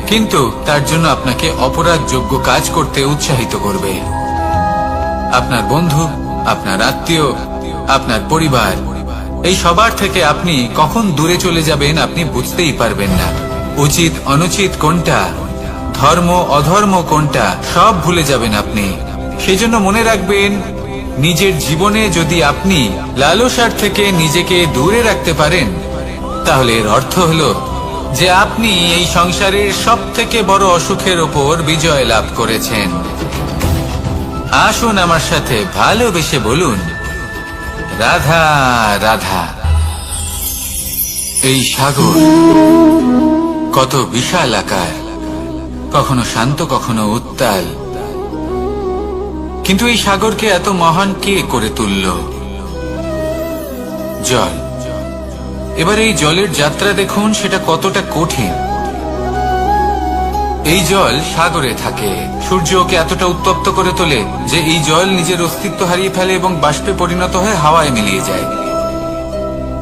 কিন্তু তার জন্য আপনাকে অপরাধযোগ্য কাজ করতে উৎসাহিত করবে। আপনার বন্ধু, আপনার আত্মীয়, আপনার পরিবার, এই সবার থেকে আপনি কখন দূরে চলে যাবেন আপনি বুঝতেই পারবেন না। উচিত অনুচিত কোনটা, ধর্ম অধর্ম কোনটা, সব ভুলে যাবেন আপনি। সেই জন্য মনে রাখবেন, নিজের জীবনে যদি আপনি লালসার থেকে নিজেকে দূরে রাখতে পারেন, তাহলে এর অর্থ হলো যে আপনি এই সংসারের সব থেকে বড় অসুখের ওপর বিজয় লাভ করেছেন। আসুন আমার সাথে ভালোবেসে বলুন, রাধা রাধা। এই সাগর কত বিশাল আকার, কখনো শান্ত কখনো উত্তাল, কিন্তু এই সাগরকে এত মহান কে করে তুলল? জল। এবার এই জলের যাত্রা দেখুন, সেটা কতটা কঠিন। এই জল সাগরে থাকে, সূর্য ওকে এতটা উত্তপ্ত করে তোলে যে এই জল নিজের অস্তিত্ব হারিয়ে ফেলে এবং বাষ্পে পরিণত হয়ে হাওয়ায় মিলিয়ে যায়।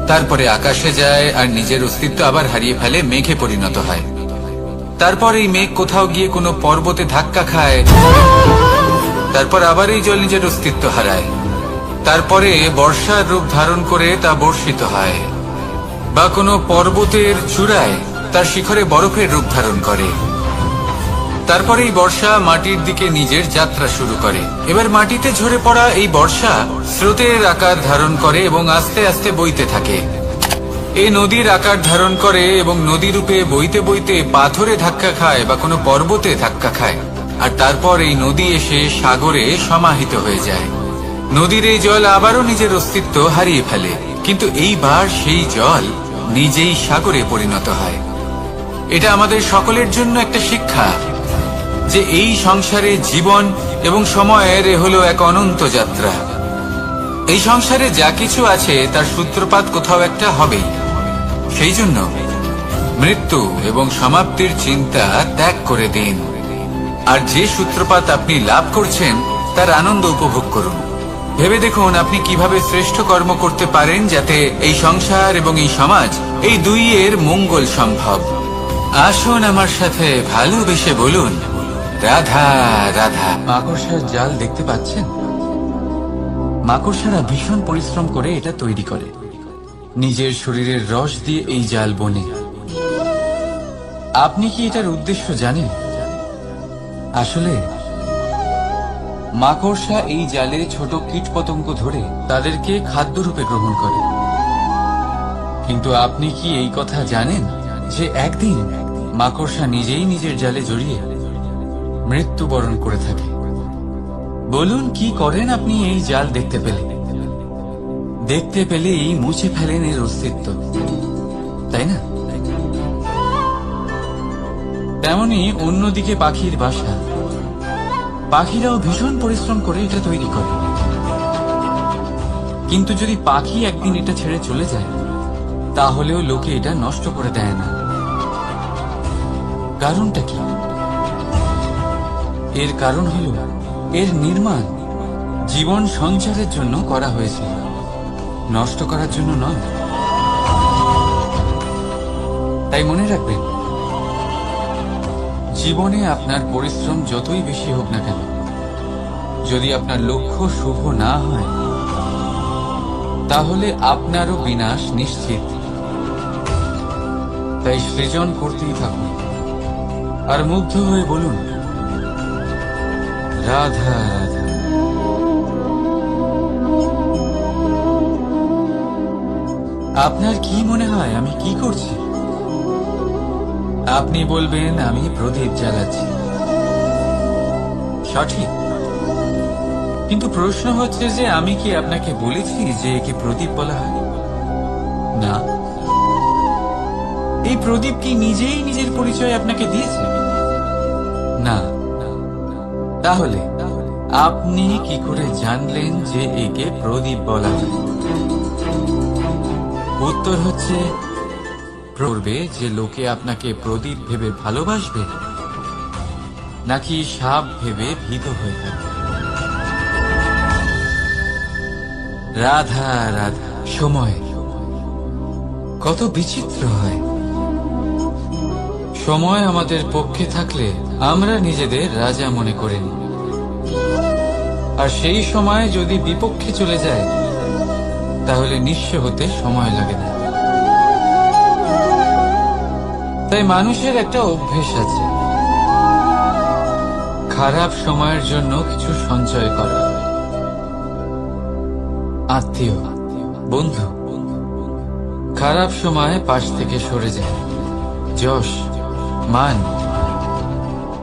তারপরে আকাশে যায় আর নিজের অস্তিত্ব আবার হারিয়ে ফেলে, মেঘে পরিণত হয়। তারপর এই মেঘ কোথাও গিয়ে কোনো পর্বতে ধাক্কা খায়, তারপর আবার এই জল নিজের অস্তিত্ব হারায়। তারপরে বর্ষার রূপ ধারণ করে তা বর্ষিত হয়, বা কোনো পর্বতের চূড়ায় তার শিখরে বরফের রূপ ধারণ করে। তারপরে এই বর্ষা মাটির দিকে নিজের যাত্রা শুরু করে। এবার মাটিতে ঝরে পড়া এই বর্ষা স্রোতের আকার ধারণ করে এবং আস্তে আস্তে বইতে থাকে। এ নদীর আকার ধারণ করে এবং নদী রূপে বইতে বইতে পাথরে ধাক্কা খায় বা কোনো পর্বতে ধাক্কা খায়, আর তারপর এই নদী এসে সাগরে সমাহিত হয়ে যায়। নদীর এই জল আবারও নিজের অস্তিত্ব হারিয়ে ফেলে, কিন্তু এইবার সেই জল নিজেই সাগরে পরিণত হয়। এটা আমাদের সকলের জন্য একটা শিক্ষা যে এই সংসারে জীবন এবং সময়ের হলো এক অনন্ত যাত্রা। এই সংসারে যা কিছু আছে তার সূত্রপাত কোথাও একটা হবেই। সেই জন্য মৃত্যু এবং সমাপ্তির চিন্তা ত্যাগ করে দিন, আর যে সূত্রপাত আপনি লাভ করছেন তার আনন্দ উপভোগ করুন। ভেবে দেখুন আপনি কিভাবে শ্রেষ্ঠ কর্ম করতে পারেন যাতে এই সংসার এবং এই সমাজ এই দুইয়ের মঙ্গল সম্ভব। আসুন আমার সাথে ভালোবেসে বলুন, রাধা রাধা। মাকড়সার জাল দেখতে পাচ্ছেন? মাকড়সারা ভীষণ পরিশ্রম করে এটা তৈরি করে, নিজের শরীরের রস দিয়ে এই জাল বোনে। আপনি কি এটার উদ্দেশ্য জানেন? আসলে মাকড়সা এই জালে ছোট কীটপতঙ্গ ধরে তাদেরকে খাদ্যরূপে গ্রহণ করে। কিন্তু আপনি কি এই কথা জানেন যে একদিন মাকড়সা নিজেই নিজের জালে জড়িয়ে মৃত্যুবরণ করে থাকে? বলুন, কি করেন আপনি এই জাল দেখতে পেলে? দেখতে পেলেই মুছে ফেলেন এর অস্তিত্ব, তাই না? তেমনি অন্যদিকে পাখির বাসা, পাখিরাও ভীষণ পরিশ্রম করে এটা তৈরি করে। কিন্তু যদি পাখি একদিন এটা ছেড়ে চলে যায়, তাহলেও লোকে এটা নষ্ট করে দেয় না। কারণটা কি? এর কারণ হলো এর নির্মাণ জীবন সঞ্চারের জন্য করা হয়েছিল, নষ্ট করার জন্য নয়। তাই মনে রাখবেন, জীবনে আপনার পরিশ্রম যতই বেশি হোক না কেন, যদি আপনার লক্ষ্য শুভ না হয়, তাহলে আপনারও বিনাশ নিশ্চিত। তাই সৃজন করতেই থাকুন, আর মুগ্ধ হয়ে বলুন, রাধা রাধা। আপনার কি মনে হয় আমি কি করছি? আপনি বলবেন আমি প্রদীপ জ্বালাচ্ছি। সঠিক, কিন্তু প্রশ্ন হচ্ছে যে আমি কি আপনাকে বলেছি যে একে প্রদীপ বলা হয়? না। এই প্রদীপ কি নিজেই নিজের পরিচয় আপনাকে দিয়েছে? না। তাহলে আপনি কি করে জানলেন যে একে প্রদীপ বলা হয়? উত্তর হচ্ছে, পড়বে যে লোকে আপনাকে প্রদীপ ভেবে ভালোবাসবে, নাকি সাপ ভেবে ভীত হয়ে থাকবে। রাধা রাধা। সময় কত বিচিত্র হয়। সময় আমাদের পক্ষে থাকলে আমরা নিজেদের রাজা মনে করি, আর সেই সময় যদি বিপক্ষে চলে যায়, তাহলে নিঃস্ব হতে সময় লাগে না। তাই মানুষের একটা অভ্যেস আছে, খারাপ সময়ের জন্য কিছু সঞ্চয় করা। আত্মীয়, বন্ধু খারাপ সময় পাশ থেকে সরে যায়। যশ, মান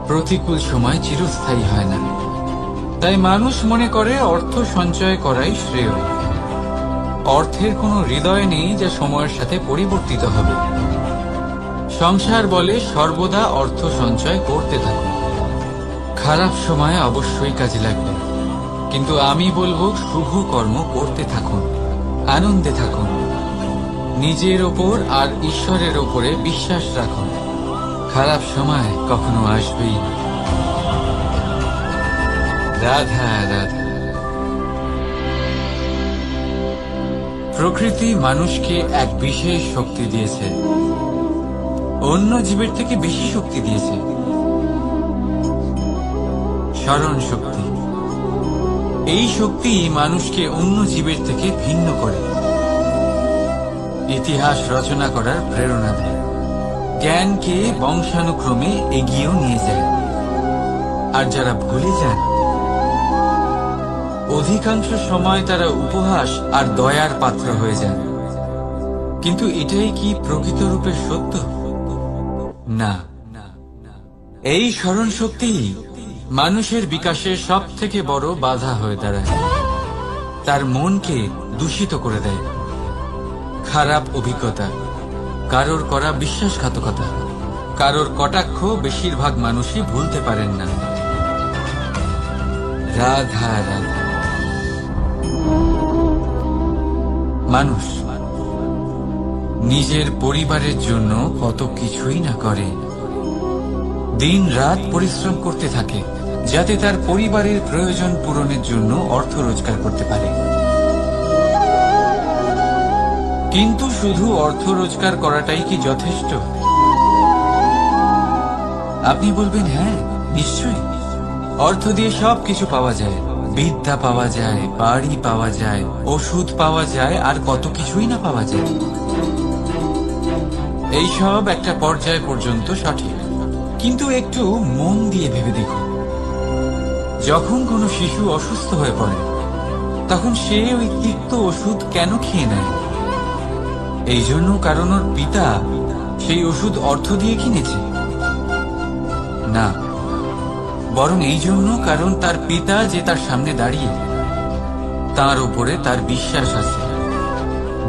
প্রতিকূল সময় চিরস্থায়ী হয় না। তাই মানুষ মনে করে অর্থ সঞ্চয় করাই শ্রেয়। অর্থের কোনো হৃদয় নেই যা সময়ের সাথে পরিবর্তিত হবে। সংসার বলে সর্বদা অর্থ সঞ্চয় করতে থাকুন, খারাপ সময় অবশ্যই কাজে লাগবে। কিন্তু আমি বলবো শুভ কর্ম করতে থাকুন, আনন্দে থাকুন, নিজের ওপর আর ঈশ্বরের ওপরে বিশ্বাস রাখুন। খারাপ সময় কখনো আসবেই না। রাধা রাধা। প্রকৃতি মানুষকে এক বিশেষ শক্তি দিয়েছে, অন্য জীবের থেকে বেশি শক্তি দিয়েছে। স্মরণ শক্তি। এই শক্তি মানুষকে অন্য জীবের থেকে ভিন্ন করে, ইতিহাস রচনা করার প্রেরণা দেয়, জ্ঞানকে বংশানুক্রমে এগিয়েও নিয়ে যায়। আর যারা ভুলে যান, অধিকাংশ সময় তারা উপহাস আর দয়ার পাত্র হয়ে যান। কিন্তু এটাই কি প্রকৃতরূপে সত্য? না। এই স্মরণ শক্তি মানুষের বিকাশের সব থেকে বড় বাধা হয়ে দাঁড়ায়। তার মনকে দূষিত করে দেয়। খারাপ অভিজ্ঞতা, কারোর করা বিশ্বাসঘাতকতা, কারোর কটাক্ষ বেশিরভাগ মানুষই ভুলতে পারেন না। রাধা রাধা। মানুষ নিজের পরিবারের জন্য কত কিছুই না করে, দিন রাত পরিশ্রম করতে থাকে যাতে তার পরিবারের প্রয়োজন পূরণের জন্য অর্থ রোজগার করতে পারে। কিন্তু শুধু অর্থ রোজগার করাটাই কি যথেষ্ট? আপনি বলবেন হ্যাঁ, নিশ্চয়ই। অর্থ দিয়ে সব কিছু পাওয়া যায়, বিদ্যা পাওয়া যায়, বাড়ি পাওয়া যায়, ওষুধ পাওয়া যায়, আর কত কিছুই না পাওয়া যায়। এই সব একটা পর্যায় পর্যন্ত সঠিক, কিন্তু একটু মন দিয়ে ভেবে দেখুন, যখন কোনো শিশু অসুস্থ হয়ে পড়ে তখন সে ওই তিক্ত ওষুধ কেন খেয়ে নেয়? এই জন্য কারণ ওর পিতা সেই ওষুধ অর্থ দিয়ে কিনেছে? না, বরং এই জন্য কারণ তার পিতা যে তার সামনে দাঁড়িয়ে, তার উপরে তার বিশ্বাস আছে।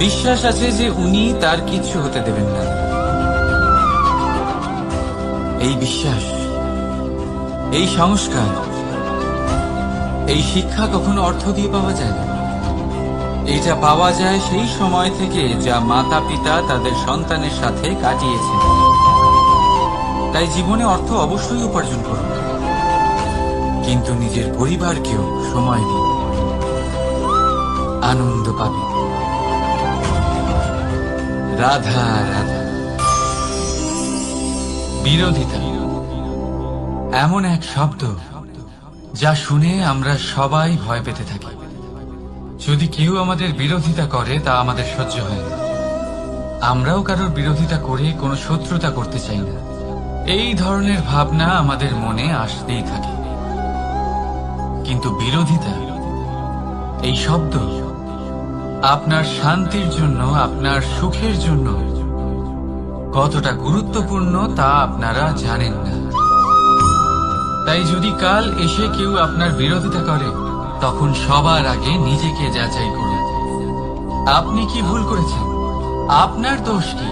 বিশ্বাস আছে যে উনি তার কিচ্ছু হতে দেবেন না। এই বিশ্বাস, এই সংস্কার, এই শিক্ষা কখনো অর্থ দিয়ে পাওয়া যায় না। এটা পাওয়া যায় সেই সময় থেকে যা মাতা পিতা তাদের সন্তানের সাথে কাটিয়েছেন। তাই জীবনে অর্থ অবশ্যই উপার্জন করুন, কিন্তু নিজের পরিবারকেও সময় দিন, আনন্দ পাবেন। রাধা রাধা। বিরোধিতা এমন এক শব্দ যা শুনে আমরা সবাই ভয় পেতে থাকি। যদি কেউ আমাদের বিরোধিতা করে তা আমাদের সহ্য হয় না। আমরাও কারোর বিরোধিতা করে কোনো শত্রুতা করতে চাই না। এই ধরনের ভাবনা আমাদের মনে আসতেই থাকে। কিন্তু বিরোধিতা, এই শব্দ আপনার শান্তির জন্য, আপনার সুখের জন্য কতটা গুরুত্বপূর্ণ তা আপনারা জানেন না। তাই যদি কাল এসে কেউ আপনার বিরোধিতা করে, তখন সবার আগে নিজেকে যাচাই করুন। আপনি কি ভুল করেছেন? আপনার দোষ কি?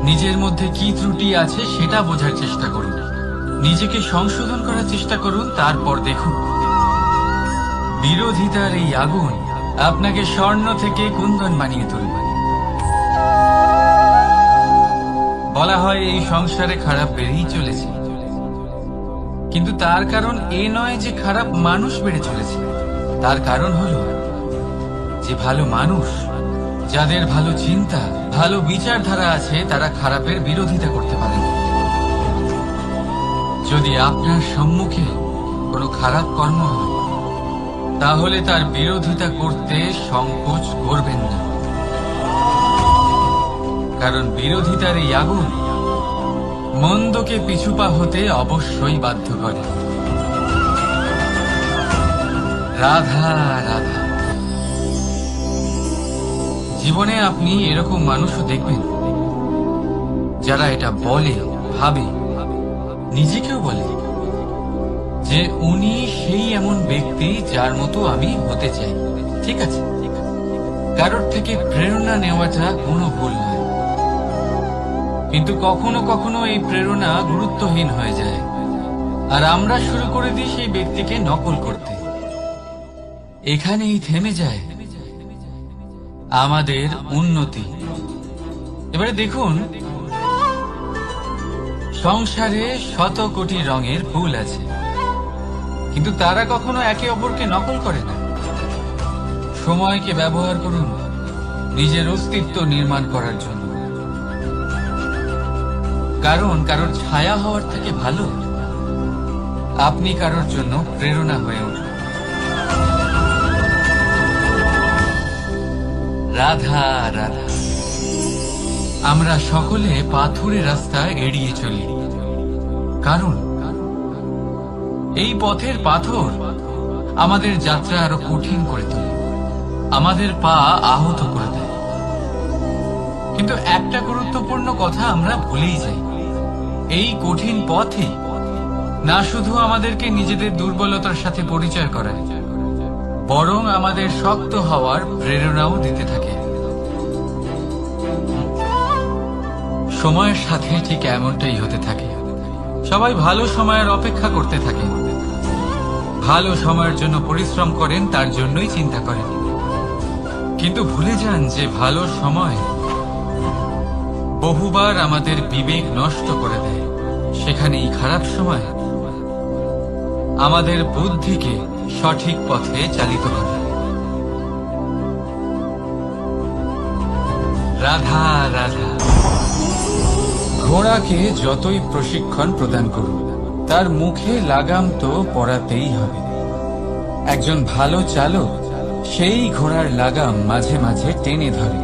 নিজের মধ্যে কি ত্রুটি আছে সেটা বোঝার চেষ্টা করুন, নিজেকে সংশোধন করার চেষ্টা করুন, তারপর দেখুন বিরোধিতার এই আগুন আপনাকে স্বর্ণ থেকে কুন্দন বানিয়ে তুলবে। বলা হয় এই সংসারে খারাপ বেড়েই চলেছে, কিন্তু তার কারণ এ নয় যে খারাপ মানুষ বেড়ে চলেছে। তার কারণ হলো যে ভালো মানুষ, যাদের ভালো চিন্তা, ভালো বিচারধারা আছে, তারা খারাপের বিরোধিতা করতে পারে। যদি আপনার সম্মুখে কোনো খারাপ কর্ম হয়, তাহলে তার বিরোধিতা করতে সংকোচ করবেন না, কারণ বিরোধিতার এই আগুন মন্দকে পিছুপা হতে অবশ্যই বাধ্য করে। রাধা রাধা। জীবনে আপনি এরকম মানুষও দেখবেন যারা এটা বলে, ভাবে, নিজেকেও বলে যে উনি সেই এমন ব্যক্তি যার মতো আমি হতে চাই। ঠিক আছে, কারোর থেকে প্রেরণা নেওয়াটা কোনো ভুল নয়, কিন্তু কখনো কখনো এই প্রেরণা গুরুত্বহীন হয়ে যায় আর আমরা শুরু করে দিই সেই ব্যক্তিকে নকল করতে। এখানেই থেমে যায় আমাদের উন্নতি। এবারে দেখুন, সংসারে শত কোটি রঙের ফুল আছে, কিন্তু তারা কখনো একে অপরকে নকল করে না। সময়কে ব্যবহার করুন নিজের অস্তিত্ব নির্মাণ করার জন্য, কারণ কারোর ছায়া হওয়ার থেকে ভালো আপনি কারোর জন্য প্রেরণা হয়ে উঠুন। রাধা রাধা। আমরা সকলে পাথুরে রাস্তা এড়িয়ে চলি, কারণ এই পথের পাথর আমাদের যাত্রা আরো কঠিন করে তোলে, আমাদের পা আহত করে দেয়। কিন্তু একটা গুরুত্বপূর্ণ কথা আমরা ভুলেই যাই, এই কঠিন পথে না শুধু আমাদেরকে নিজেদের দুর্বলতার সাথে পরিচয় করায়, বরং আমাদের শক্ত হওয়ার প্রেরণাও দিতে থাকে। সময়ের সাথে ঠিক এমনটাই হতে থাকে। সবাই ভালো সময়ের অপেক্ষা করতে থাকে, ভালো সময়ের জন্য পরিশ্রম করেন, তার জন্যই চিন্তা করেন, কিন্তু ভুলে যান যে ভালো সময় বহুবার আমাদের বিবেক নষ্ট করে দেয়। সেখানেই খারাপ সময় আমাদের বুদ্ধিকে সঠিক পথে চালিত করে। রাধা রাধা। ঘোড়াকে যতই প্রশিক্ষণ প্রদান করুন, তার মুখে লাগাম তো পরাতেই হবে। একজন ভালো চালক সেই ঘোড়ার লাগাম মাঝে মাঝে টেনে ধরে,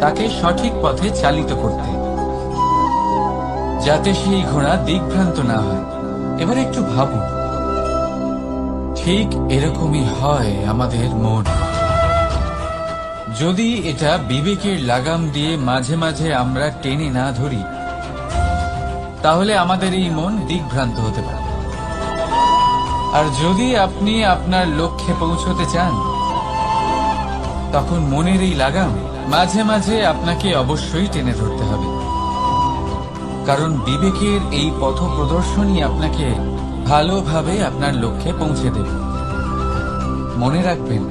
তাকে সঠিক পথে চালিত করতে, যাতে সেই ঘোড়া দিকভ্রান্ত না হয়। এবার একটু ভাবুন, ঠিক এরকমই হয় আমাদের মন। যদি এটা বিবেকের লাগাম দিয়ে মাঝে মাঝে আমরা টেনে না ধরি, তাহলে আমাদের এই মন দিকভ্রান্ত হতে পারে। আর যদি আপনি আপনার লক্ষ্যে পৌঁছতে চান, তখন মনের এই লাগাম মাঝে মাঝে আপনাকে অবশ্যই টেনে ধরতে হবে, কারণ বিবেকের এই পথ প্রদর্শনই আপনাকে ভালোভাবে আপনার লক্ষ্যে পৌঁছে দেবে। মনে রাখবেন,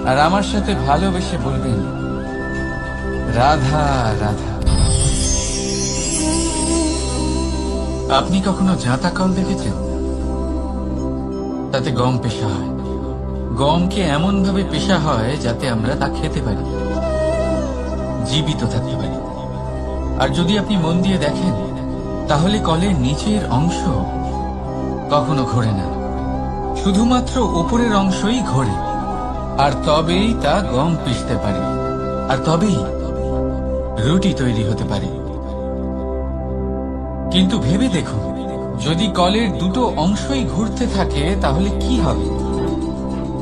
আর আমার সাথে ভালোবেসে বলবেন, রাধা রাধা। আপনি কখনো জাঁতা কল দেখেছেন? তাতে গম পেশা হয়। গমকে এমন ভাবে পেশা হয় যাতে আমরা তা খেতে পারি, জীবিত থাকতে পারি। আর যদি আপনি মন দিয়ে দেখেন, তাহলে কলের নিচের অংশ কখনো ঘোরে না, শুধুমাত্র উপরের অংশই ঘোরে। আর তবেই তা গম পিষতে পারে, আর তবেই রুটি তৈরি হতে পারে। কিন্তু ভেবে দেখুন, যদি কলের দুটো অংশই ঘুরতে থাকে, তাহলে কি হবে?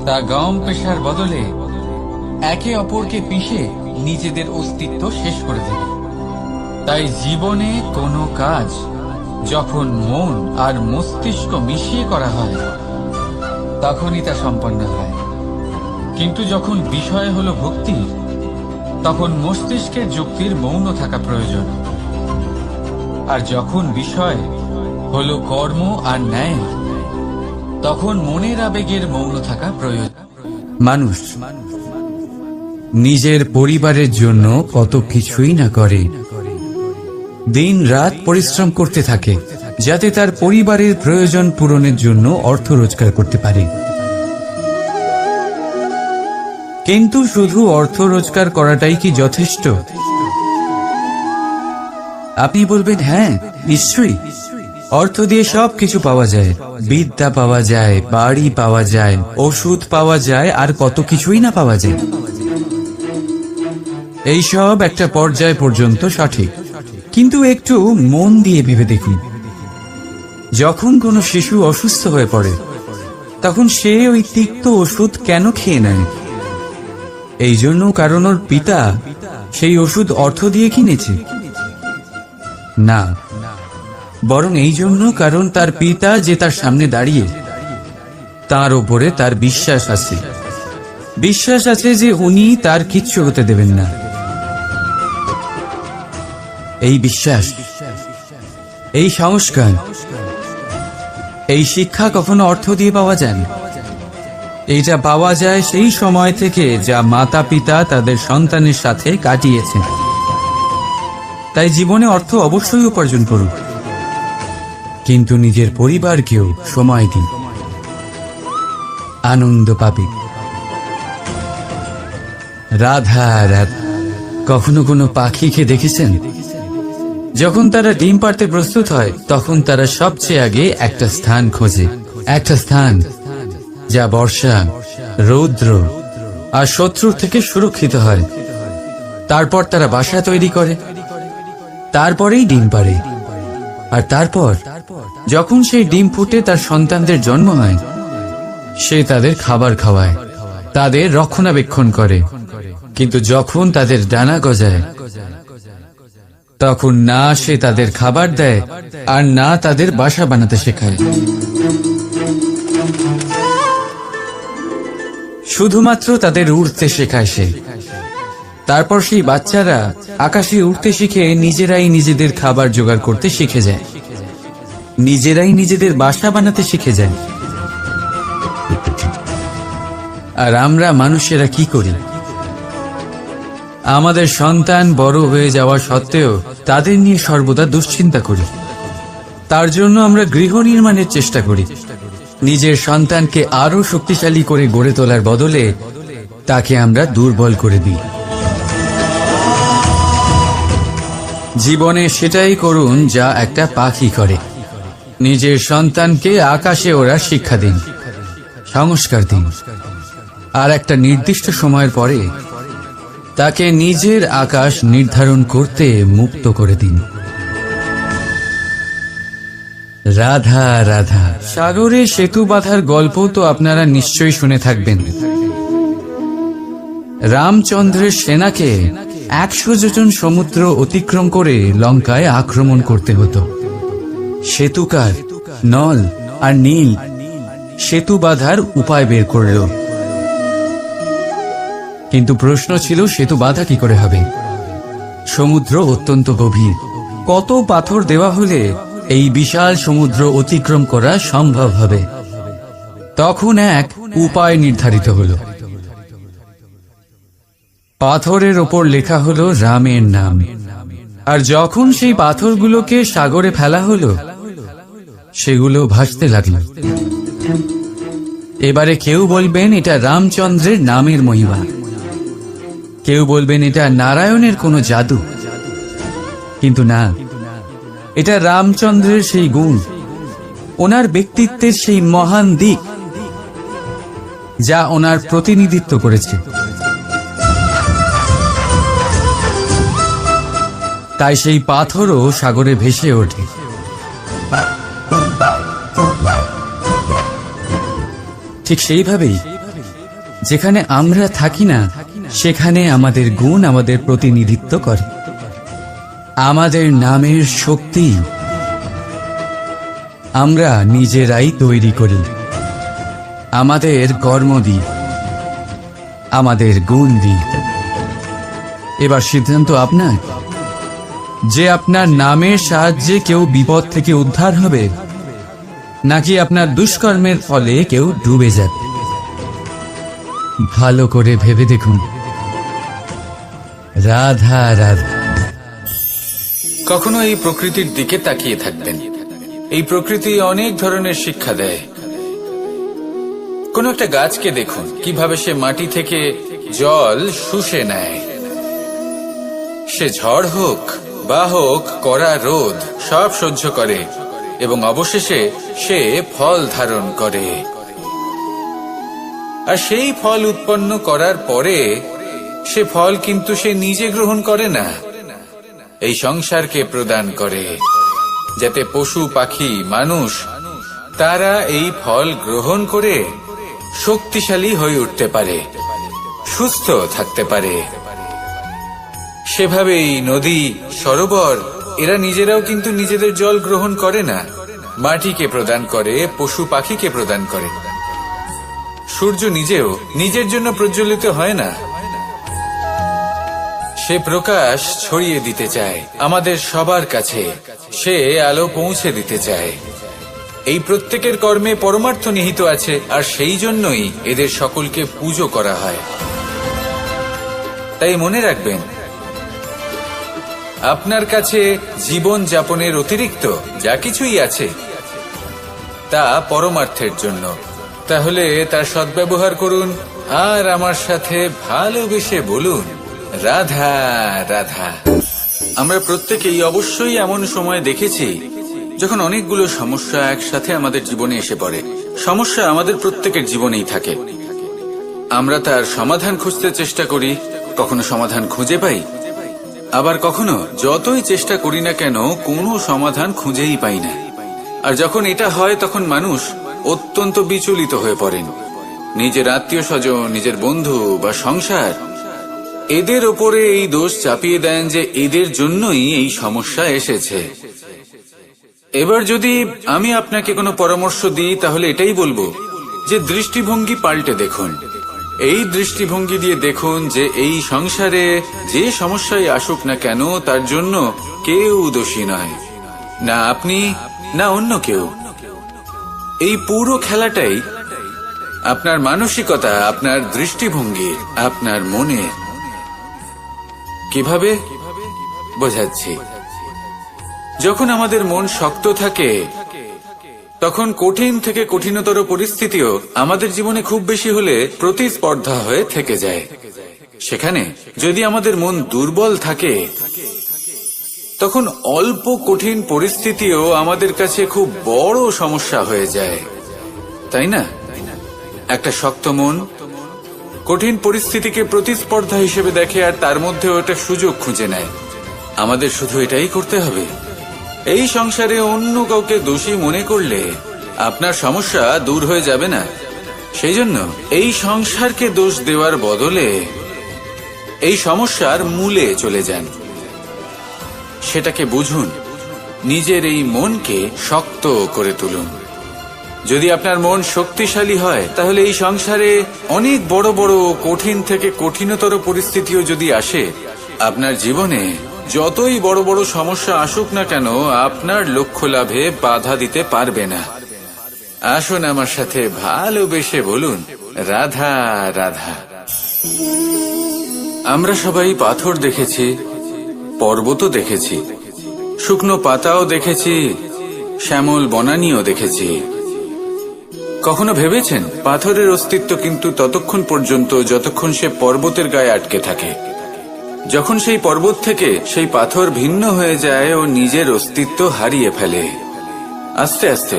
তা গম পেশার বদলে একে অপরকে পিষে নিজেদের অস্তিত্ব শেষ করে দেবে। তাই জীবনে কোনো কাজ যখন মন আর মস্তিষ্ক মিশিয়ে করা হয়, তখনই তা সম্পন্ন হয়। কিন্তু যখন বিষয় হলো ভক্তি, তখন মস্তিষ্কের যুক্তির মৌন থাকা প্রয়োজন। আর যখন বিষয় হলো কর্ম আর ন্যায়, তখন মনের আবেগের মৌন থাকা প্রয়োজন। মানুষ নিজের পরিবারের জন্য কত কিছুই না করে, দিন রাত পরিশ্রম করতে থাকে, যাতে তার পরিবারের প্রয়োজন পূরণের জন্য অর্থ রোজগার করতে পারে। কিন্তু শুধু অর্থ রোজগার করাটাই কি যথেষ্ট? আপনি বলবেন, হ্যাঁ নিশ্চয়ই, অর্থ দিয়ে সব কিছু পাওয়া যায়, বিদ্যা পাওয়া যায়, বাড়ি পাওয়া যায়, ওষুধ পাওয়া যায়, আর কত কিছুই না পাওয়া যায়। এই সব একটা পর্যায় পর্যন্ত সঠিক, কিন্তু একটু মন দিয়ে ভেবে দেখুন, যখন কোনো শিশু অসুস্থ হয়ে পড়ে, তখন সে ওই তিক্ত ওষুধ কেন খেয়ে নেয়? এই জন্য কারণ ওর পিতা সেই ওষুধ অর্থ দিয়ে কিনেছে? না, বরং এই জন্য কারণ তার পিতা যে তার সামনে দাঁড়িয়ে, তার ওপরে তার বিশ্বাস আছে। বিশ্বাস আছে যে উনি তার কিচ্ছু হতে দেবেন না। এই বিশ্বাস, এই সংস্কার, এই শিক্ষা কখনো অর্থ দিয়ে পাওয়া যায় না। এইটা পাওয়া যায় সেই সময় থেকে যা মাতা পিতা তাদের সন্তানের সাথে কাটিয়েছেন। তাই জীবনে অর্থ অবশ্যই উপার্জন করুন, কিন্তু নিজের পরিবারকেও সময় দিন, আনন্দ পাবে। রাধা রাধা। কখনো কোনো পাখিকে দেখেছেন? যখন তারা ডিম পাড়তে প্রস্তুত হয়, তখন তারা সবচেয়ে আগে একটা স্থান খোঁজে, একটা স্থান যা বর্ষা, রৌদ্র আর শত্রুর থেকে সুরক্ষিত হয়। তারপর তারা বাসা তৈরি করে, তারপরেই ডিম পাড়ে। আর তারপর যখন সেই ডিম ফুটে তার সন্তানদের জন্ম হয়, সে তাদের খাবার খাওয়ায়, তাদের রক্ষণাবেক্ষণ করে। কিন্তু যখন তাদের ডানা গজায় তখন না সে তাদের খাবার দেয় আর না তাদের বাসা বানাতে শেখায়। শুধুমাত্র তাদের উড়তে শেখায় সে। তারপর সেই বাচ্চারা আকাশে উড়তে শিখে নিজেরাই নিজেদের খাবার জোগাড় করতে শিখে যায়, নিজেরাই নিজেদের বাসা বানাতে শিখে যায়। আর আমরা মানুষেরা কি করি? আমাদের সন্তান বড় হয়ে যাওয়া সত্ত্বেও তাদের নিয়ে সর্বদা দুশ্চিন্তা করি। তার জন্য আমরা গৃহ নির্মাণের চেষ্টা করি। নিজের সন্তানকে আরো শক্তিশালী করে গড়ে তোলার বদলে তাকে আমরা দুর্বল করে দিই। জীবনে সেটাই করুন যা একটা পাখি করে। নিজের সন্তানকে আকাশে ওড়ার শিক্ষা দিন, সংস্কার দিন, আর একটা নির্দিষ্ট সময়ের পরে তাকে নিজের আকাশ নির্ধারণ করতে মুক্ত করে দিন। রাধা রাধা। সাগরে সেতু বাঁধার গল্প তো আপনারা নিশ্চয়ই শুনে থাকবেন। রামচন্দ্রের সেনাকে 100 যোজন সমুদ্র অতিক্রম করে লঙ্কায় আক্রমণ করতে হতো। সেতুকার নল আর নীল সেতু বাঁধার উপায় বের করল, কিন্তু প্রশ্ন ছিল সেতু বাঁধা কি করে হবে? সমুদ্র অত্যন্ত গভীর। কত পাথর দেওয়া হলে এই বিশাল সমুদ্র অতিক্রম করা সম্ভব হবে? তখন এক উপায় নির্ধারিত হলো। পাথরের ওপর লেখা হলো রামের নাম, আর যখন সেই পাথরগুলোকে সাগরে ফেলা হলো সেগুলো ভাসতে লাগলো। এবারে কেউ বলবেন এটা রামচন্দ্রের নামের মহিমা, কেউ বলবেন এটা নারায়ণের কোনো জাদু, কিন্তু না, এটা রামচন্দ্রের সেই গুণ, ওনার ব্যক্তিত্বের সেই মহান দিক যা ওনার প্রতিনিধিত্ব করেছে। তাই সেই পাথরও সাগরে ভেসে ওঠে। ঠিক সেইভাবেই যেখানে আমরা থাকি না সেখানে আমাদের গুণ আমাদের প্রতিনিধিত্ব করে। আমাদের নামের শক্তি আমরা নিজেরাই তৈরি করি। আমাদের কর্ম দিই, আমাদের গুণ দিই। এবার সিদ্ধান্ত আপনার যে আপনার নামের সাহায্যে কেউ বিপদ থেকে উদ্ধার হবে নাকি আপনার দুষ্কর্মের ফলে কেউ ডুবে যাবে। ভালো করে ভেবে দেখুন। রাধা রাধা। কখনো এই প্রকৃতির দিকে তাকিয়ে থাকবেন। এই প্রকৃতি অনেক ধরনের শিক্ষা দেয়। কোন একটা গাছকে দেখুন কিভাবে সে মাটি থেকে জল শুষে নেয়। সে ঝড় হোক বা হোক কড়া রোদ সব সহ্য করে এবং অবশেষে সে ফল ধারণ করে। আর সেই ফল উৎপন্ন করার পরে সে ফল কিন্তু সে নিজে গ্রহণ করে না, এই সংসারকে প্রদান করে, যাতে পশু পাখি মানুষ তারা এই ফল গ্রহণ করে শক্তিশালী হয়ে উঠতে পারে, সুস্থ থাকতে পারে। সেভাবেই নদী, সরোবর এরা নিজেরাও কিন্তু নিজেদের জল গ্রহণ করে না, মাটিকে প্রদান করে, পশু পাখিকে প্রদান করে। সূর্য নিজেও নিজের জন্য প্রজ্বলিত হয় না, সে প্রকাশ ছড়িয়ে দিতে চায় আমাদের সবার কাছে, সে আলো পৌঁছে দিতে চায়। এই প্রত্যেকের কর্মে পরমার্থ নিহিত আছে, আর সেই জন্যই এদের সকলকে পুজো করা হয়। তাই মনে রাখবেন, আপনার কাছে জীবন যাপনের অতিরিক্ত যা কিছুই আছে তা পরমার্থের জন্য। তাহলে তার সদ্ব্যবহার করুন আর আমার সাথে ভালোবেসে বলুন রাধা রাধা। আমরা প্রত্যেকেই অবশ্যই এমন সময় দেখেছি যখন অনেকগুলো সমস্যা একসাথে আমাদের জীবনে এসে পড়ে। সমস্যা আমাদের প্রত্যেকের জীবনেই থাকে। আমরা তার সমাধান খুঁজতে চেষ্টা করি, কখনো সমাধান খুঁজে পাই, আবার কখনো যতই চেষ্টা করি না কেন কোনো সমাধান খুঁজেই পাই না। আর যখন এটা হয় তখন মানুষ অত্যন্ত বিচলিত হয়ে পড়েন। নিজের আত্মীয় স্বজন, নিজের বন্ধু বা সংসার এদের ওপরে এই দোষ চাপিয়ে দেন যে এদের জন্যই এই সমস্যা এসেছে। এবার যদি আমি আপনাকে কোনো পরামর্শ দিই তাহলে এটাই বলবো যে দৃষ্টিভঙ্গি পাল্টে দেখুন। এই দৃষ্টিভঙ্গি দিয়ে দেখুন যে এই সংসারে যে সমস্যায় আসুক না কেন তার জন্য কেউ দোষী নয়, না আপনি না অন্য কেউ। এই পুরো খেলাটাই আপনার মানসিকতা, আপনার দৃষ্টিভঙ্গি, আপনার মনে। কিভাবে বোঝাচ্ছি, যখন আমাদের মন শক্ত থাকে তখন কঠিন থেকে কঠিনতর পরিস্থিতিও আমাদের জীবনে খুব বেশি হলে প্রতিস্পর্ধা হয়ে থেকে যায়। সেখানে যদি আমাদের মন দুর্বল থাকে তখন অল্প কঠিন পরিস্থিতিও আমাদের কাছে খুব বড় সমস্যা হয়ে যায়, তাই না? একটা শক্ত মন কঠিন পরিস্থিতিকে প্রতিস্পর্ধা হিসেবে দেখে আর তার মধ্যেও একটা সুযোগ খুঁজে নেয়। আমাদের শুধু এটাই করতে হবে। এই সংসারে অন্য কাউকে দোষী মনে করলে আপনার সমস্যা দূর হয়ে যাবে না। সেই জন্য এই সংসারকে দোষ দেওয়ার বদলে এই সমস্যার মূলে চলে যান, সেটাকে বুঝুন, নিজের এই মনকে শক্ত করে তুলুন। যদি আপনার মন শক্তিশালী হয় তাহলে এই সংসারে অনেক বড় বড় কঠিন থেকে কঠিনতর পরিস্থিতিও যদি আসে, আপনার জীবনে যতই বড় বড় সমস্যা আসুক না কেন আপনার লক্ষ্য লাভে বাধা দিতে পারবে না। আসুন আমার সাথে ভালোবেসে বলুন, রাধা রাধা। আমরা সবাই পাথর দেখেছি, পর্বতও দেখেছি, শুকনো পাতাও দেখেছি, শ্যামল বনানীও দেখেছি। কখনো ভেবেছেন পাথরের অস্তিত্ব কিন্তু ততক্ষণ পর্যন্ত যতক্ষণ সে পর্বতের গায়ে আটকে থাকে। যখন সেই পর্বত থেকে সেই পাথর ভিন্ন হয়ে যায় ও নিজের অস্তিত্ব হারিয়ে ফেলে। আস্তে আস্তে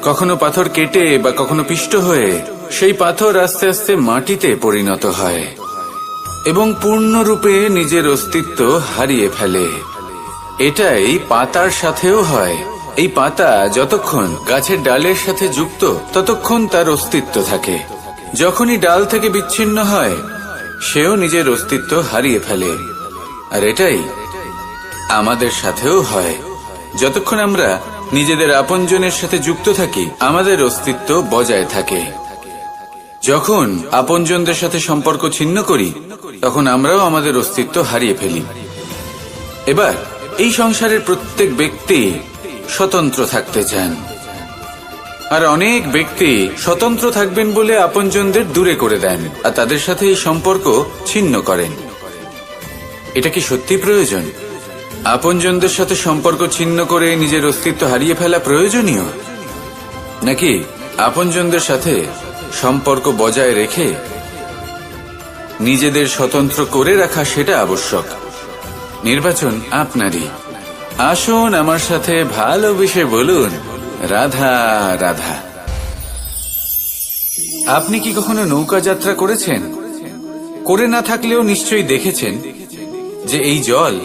কখনো পাথর কেটে বা কখনো পিষ্ট হয়ে সেই পাথর আস্তে আস্তে মাটিতে পরিণত হয় এবং পূর্ণরূপে নিজের অস্তিত্ব হারিয়ে ফেলে। এটাই পাতার সাথেও হয়। এই পাতা যতক্ষণ গাছের ডালের সাথে যুক্ত ততক্ষণ তার অস্তিত্ব থাকে। যখনই ডাল থেকে বিচ্ছিন্ন হয় সেও নিজের অস্তিত্ব হারিয়ে ফেলে। আর এটাই আমাদের সাথেও হয়। যতক্ষণ আমরা নিজেদের আপনজনের সাথে যুক্ত থাকি আমাদের অস্তিত্ব বজায় থাকে। যখন আপনজনদের সাথে সম্পর্ক ছিন্ন করি তখন আমরাও আমাদের অস্তিত্ব হারিয়ে ফেলি। এবার এই সংসারের প্রত্যেক ব্যক্তি স্বতন্ত্র থাকতে চান, আর অনেক ব্যক্তি স্বতন্ত্র থাকবেন বলে আপনজনদের দূরে করে দেন আর তাদের সাথে এই সম্পর্ক ছিন্ন করেন। এটা কি সত্যি প্রয়োজন? আপনজনদের সাথে সম্পর্ক ছিন্ন করে নিজের অস্তিত্ব হারিয়ে ফেলা প্রয়োজনীয়, নাকি আপনজনদের সাথে সম্পর্ক বজায় রেখে নিজেদের স্বতন্ত্র করে রাখা সেটা আবশ্যক? নির্বাচন আপনারই। আসুন আমার সাথে ভালোবেসে বলুন, রাধা রাধা। আপনি কি কখনো নৌকা যাত্রা করেছেন? করে না থাকলেও নিশ্চয়ই দেখেছেন যে এই জল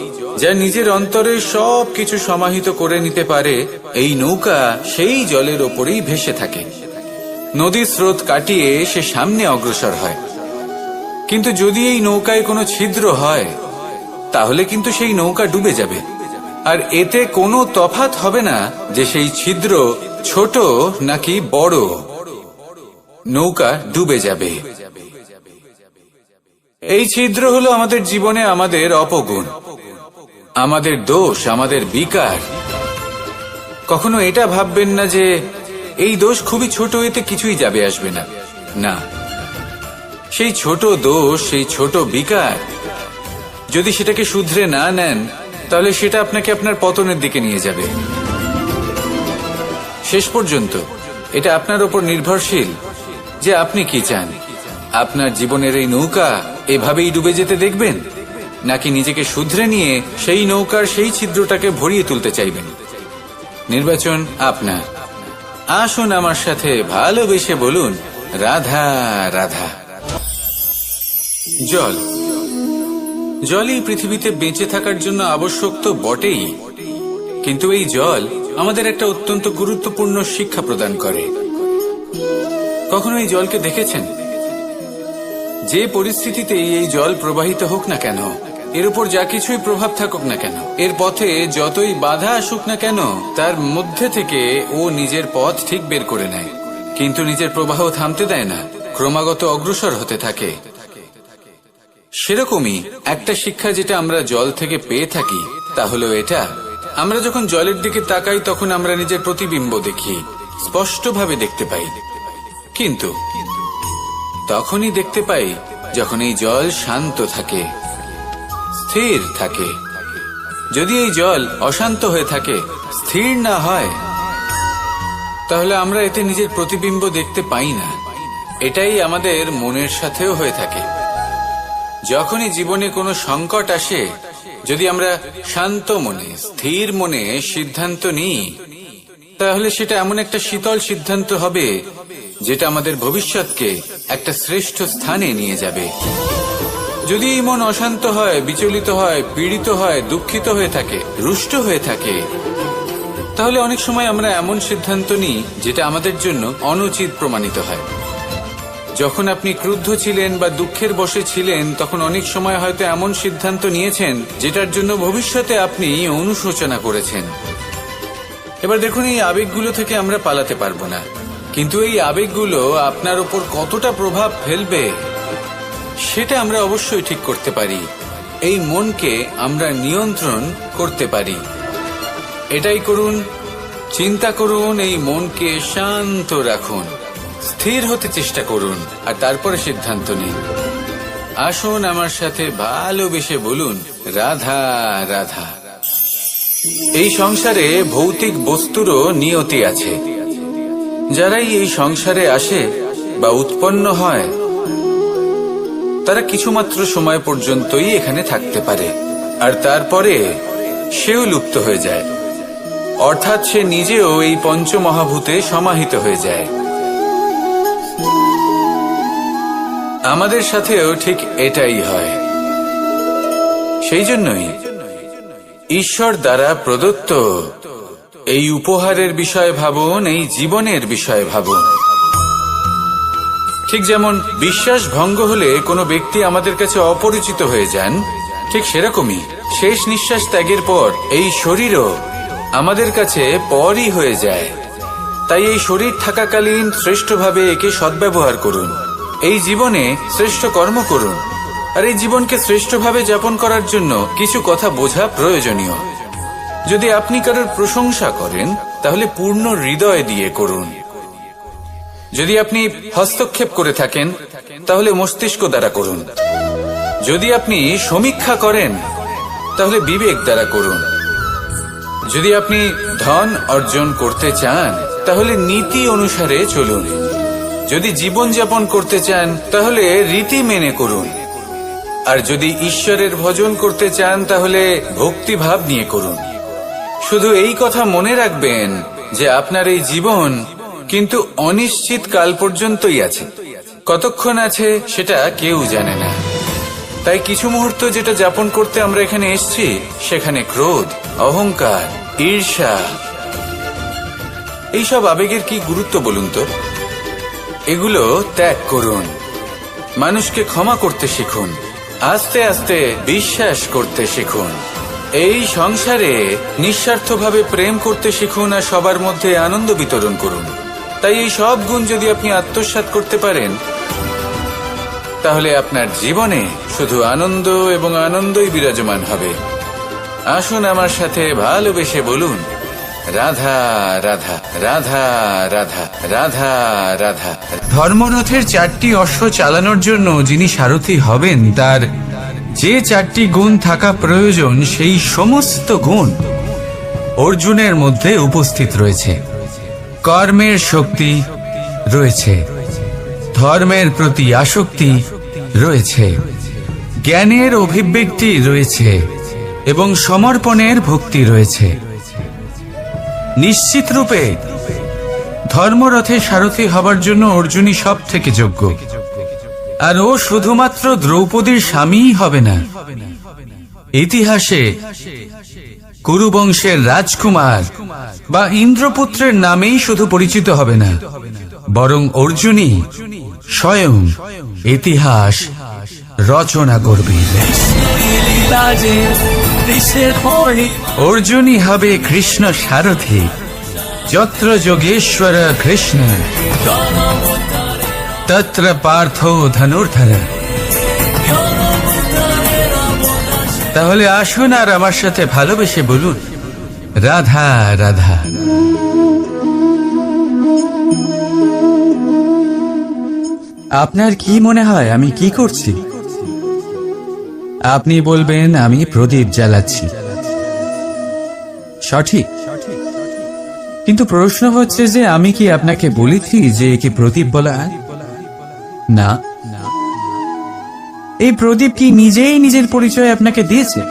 যা নিজের অন্তরে সব কিছু সমাহিত করে নিতে পারে, এই নৌকা সেই জলের ওপরেই ভেসে থাকে। নদীর স্রোত কাটিয়ে সে সামনে অগ্রসর হয়। কিন্তু যদি এই নৌকায় কোনো ছিদ্র হয় তাহলে কিন্তু সেই নৌকা ডুবে যাবে। আর এতে কোনো তফাৎ হবে না যে সেই ছিদ্র ছোট নাকি বড়, নৌকা ডুবে যাবে। এই ছিদ্র হলো আমাদের জীবনে আমাদের অপগুণ, আমাদের দোষ, আমাদের বিকার। কখনো এটা ভাববেন না যে এই দোষ খুবই ছোট, এতে কিছুই যাবে আসবে না। না, সেই ছোট দোষ, সেই ছোট বিকার যদি সেটাকে শুধরে না নেন তাহলে সেটা আপনাকে আপনার পতনের দিকে নিয়ে যাবে। শেষ পর্যন্ত এটা আপনার উপর নির্ভরশীল যে আপনি কি চান। আপনার জীবনের এই নৌকা এভাবেই ডুবে যেতে দেখবেন, নাকি নিজেকে শুধরে নিয়ে সেই নৌকার সেই ছিদ্রটাকে ভরিয়ে তুলতে চাইবেন? নির্বাচন আপনার। আসুন আমার সাথে ভালোবেসে বলুন, রাধা রাধা। জল, জলই পৃথিবীতে বেঁচে থাকার জন্য আবশ্যক তো বটেই, কিন্তু এই জল আমাদের একটা অত্যন্ত গুরুত্বপূর্ণ শিক্ষা প্রদান করে। কখনো এই জলকে দেখেছেন? যে পরিস্থিতিতেই এই জল প্রবাহিত হোক না কেন, এর উপর যা কিছুই প্রভাব থাকুক না কেন, এর পথে যতই বাধা আসুক না কেন, তার মধ্যে থেকে ও নিজের পথ ঠিক বের করে নেয়, কিন্তু নিজের প্রবাহ থামতে দেয় না, ক্রমাগত অগ্রসর হতে থাকে। সেরকমই একটা শিক্ষা যেটা আমরা জল থেকে পেয়ে থাকি তা হলো এটা, আমরা যখন জলের দিকে তাকাই তখন আমরা নিজের প্রতিবিম্ব দেখি, স্পষ্টভাবে দেখতে পাই, কিন্তু তখনই দেখতে পাই যখন এই জল শান্ত থাকে, স্থির থাকে। যদি এই জল অশান্ত হয়ে থাকে, স্থির না হয়, তাহলে আমরা এতে নিজের প্রতিবিম্ব দেখতে পাই না। এটাই আমাদের মনের সাথেও হয়ে থাকে। যখনই জীবনে কোনো সংকট আসে, যদি আমরা শান্ত মনে, স্থির মনে সিদ্ধান্ত নিই, তাহলে সেটা এমন একটা শীতল সিদ্ধান্ত হবে যেটা আমাদের ভবিষ্যৎকে একটা শ্রেষ্ঠ স্থানে নিয়ে যাবে। যদি এই মন অশান্ত হয়, বিচলিত হয়, পীড়িত হয়, দুঃখিত হয়ে থাকে, রুষ্ট হয়ে থাকে, তাহলে অনেক সময় আমরা এমন সিদ্ধান্ত নিই যেটা আমাদের জন্য অনুচিত প্রমাণিত হয়। যখন আপনি ক্রুদ্ধ ছিলেন বা দুঃখের বশে ছিলেন, তখন অনেক সময় হয়তো এমন সিদ্ধান্ত নিয়েছেন যেটার জন্য ভবিষ্যতে আপনি অনুশোচনা করেছেন। এবার দেখুন, এই আবেগগুলো থেকে আমরা পালাতে পারবো না, কিন্তু এই আবেগগুলো আপনার উপর কতটা প্রভাব ফেলবে সেটা আমরা অবশ্যই ঠিক করতে পারি। এই মনকে আমরা নিয়ন্ত্রণ করতে পারি। এটাই করুন, চিন্তা করুন, এই মনকে শান্ত রাখুন, স্থির হতে চেষ্টা করুন, আর তারপরে সিদ্ধান্ত নিন। আসুন আমার সাথে ভালোবেসে বলুন, রাধা রাধা। এই সংসারে ভৌতিক বস্তুরও নিয়তি আছে। যারাই এই সংসারে আসে বা উৎপন্ন হয়, তারা কিছুমাত্র সময় পর্যন্তই এখানে থাকতে পারে, আর তারপরে সেও লুপ্ত হয়ে যায়, অর্থাৎ সে নিজেও এই পঞ্চমহাভূতে সমাহিত হয়ে যায়। আমাদের সাথেও ঠিক এটাই হয়। সেই জন্যই ঈশ্বর দ্বারা প্রদত্ত এই উপহারের বিষয়ে ভাবুন, এই জীবনের বিষয়ে ভাবুন। ঠিক যেমন বিশ্বাস ভঙ্গ হলে কোনো ব্যক্তি আমাদের কাছে অপরিচিত হয়ে যান, ঠিক সেরকমই শেষ নিঃশ্বাস ত্যাগের পর এই শরীরও আমাদের কাছে পরই হয়ে যায়। তাই এই শরীর থাকাকালীন শ্রেষ্ঠভাবে একে সদ্ব্যবহার করুন, এই জীবনে শ্রেষ্ঠ কর্ম করুন, আর এই জীবনকে শ্রেষ্ঠভাবে যাপন করার জন্য কিছু কথা বোঝা প্রয়োজনীয়। যদি আপনি কারোর প্রশংসা করেন, তাহলে পূর্ণ হৃদয় দিয়ে করুন। যদি আপনি হস্তক্ষেপ করে থাকেন, তাহলে মস্তিষ্ক দ্বারা করুন। যদি আপনি সমীক্ষা করেন, তাহলে বিবেক দ্বারা করুন। যদি আপনি ধন অর্জন করতে চান, তাহলে নীতি অনুসারে চলুন। যদি জীবনযাপন করতে চান, তাহলে রীতি মেনে করুন। আর যদি ঈশ্বরের ভজন করতে চান, তাহলে ভক্তিভাব নিয়ে করুন। শুধু এই কথা মনে রাখবেন যে আপনার এই জীবন কিন্তু অনিশ্চিত কাল পর্যন্তই আছে। কতক্ষণ আছে সেটা কেউ জানে না। তাই কিছু মুহূর্ত যেটা যাপন করতে আমরা এখানে এসেছি, সেখানে ক্রোধ, অহংকার, ঈর্ষা, এইসব আবেগের কি গুরুত্ব বলুন তো? এগুলো ত্যাগ করুন। মানুষকে ক্ষমা করতে শিখুন, আস্তে আস্তে বিশ্বাস করতে শিখুন। এই সংসারে নিঃস্বার্থভাবে প্রেম করতে শিখুন, আর সবার মধ্যে আনন্দ বিতরণ করুন। তাই এই সব গুণ যদি আপনি আত্মসাৎ করতে পারেন, তাহলে আপনার জীবনে শুধু আনন্দ এবং আনন্দই বিরাজমান হবে। আসুন আমার সাথে ভালোবেসে বলুন, রাধা রাধা রাধা রাধা রাধা রাধা। ধর্মরথের 4টি অশ্ব চালানোর জন্য যিনি সারথি হবেন, তার যে 4টি গুণ থাকা প্রয়োজন, সেই সমস্ত গুণ অর্জুনের মধ্যে উপস্থিত রয়েছে। কর্মের শক্তি রয়েছে, ধর্মের প্রতি আসক্তি রয়েছে, জ্ঞানের অভিব্যক্তি রয়েছে এবং সমর্পণের ভক্তি রয়েছে। নিশ্চিত রূপে ধর্মরথে সারথি হবার জন্য অর্জুনই সব থেকে যোগ্য। আর ও শুধুমাত্র দ্রৌপদীর স্বামীই হবে না, ইতিহাসে কুরুবংশের রাজকুমার বা ইন্দ্রপুত্রের নামেই শুধু পরিচিত হবে না, বরং অর্জুনই স্বয়ং ইতিহাস রচনা করবেন। অর্জুনই হবে কৃষ্ণ সারথি, যত্র যোগেশ্বর কৃষ্ণ তত্র পার্থ ধনুর্ধর। তাহলে আসুন আর আমার সাথে ভালোবেসে বলুন, রাধা রাধা। আপনার কি মনে হয় আমি কি করছি? আপনি বলবেন আমি প্রদীপ জ্বালাচ্ছি, সঠিক। কিন্তু প্রশ্ন হচ্ছে যে আমি কি আপনাকে বলেছি যে একে প্রদীপ বলা হয়? না। এই প্রদীপ কি নিজেই নিজের পরিচয় আপনাকে দিয়েছে?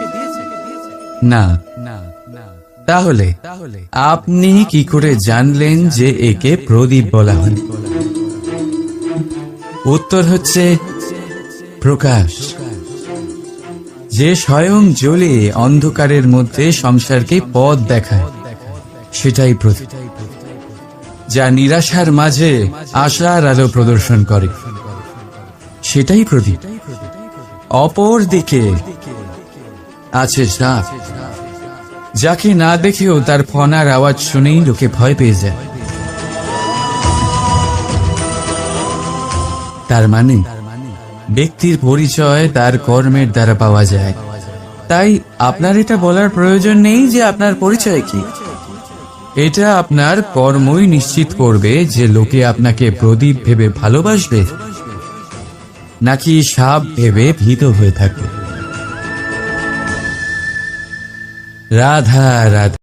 না। তাহলে আপনি কি করে জানলেন যে একে প্রদীপ বলা হয়? উত্তর হচ্ছে প্রকাশ, যে স্বয়ং জ্বলে অন্ধকারের মধ্যে সংসারকে পথ দেখায়, সেটাই প্রদীপ। যা নিরাশার মাঝে আশার আলো প্রদর্শন করে, সেটাই প্রদীপ। অপর দিকে আছে সাপ, যাকে না দেখেও তার ফনার আওয়াজ শুনেই লোকে ভয় পেয়ে যায়। তার মানে ব্যক্তির পরিচয় তার কর্মের দ্বারা পাওয়া যায়। তাই আপনার এটা বলার প্রয়োজন নেই যে আপনার পরিচয় কি। এটা আপনার কর্মই নিশ্চিত করবে যে লোকে আপনাকে প্রদীপ ভেবে ভালোবাসবে নাকি সাপ ভেবে ভীত হয়ে থাকবে। রাধা রাধা।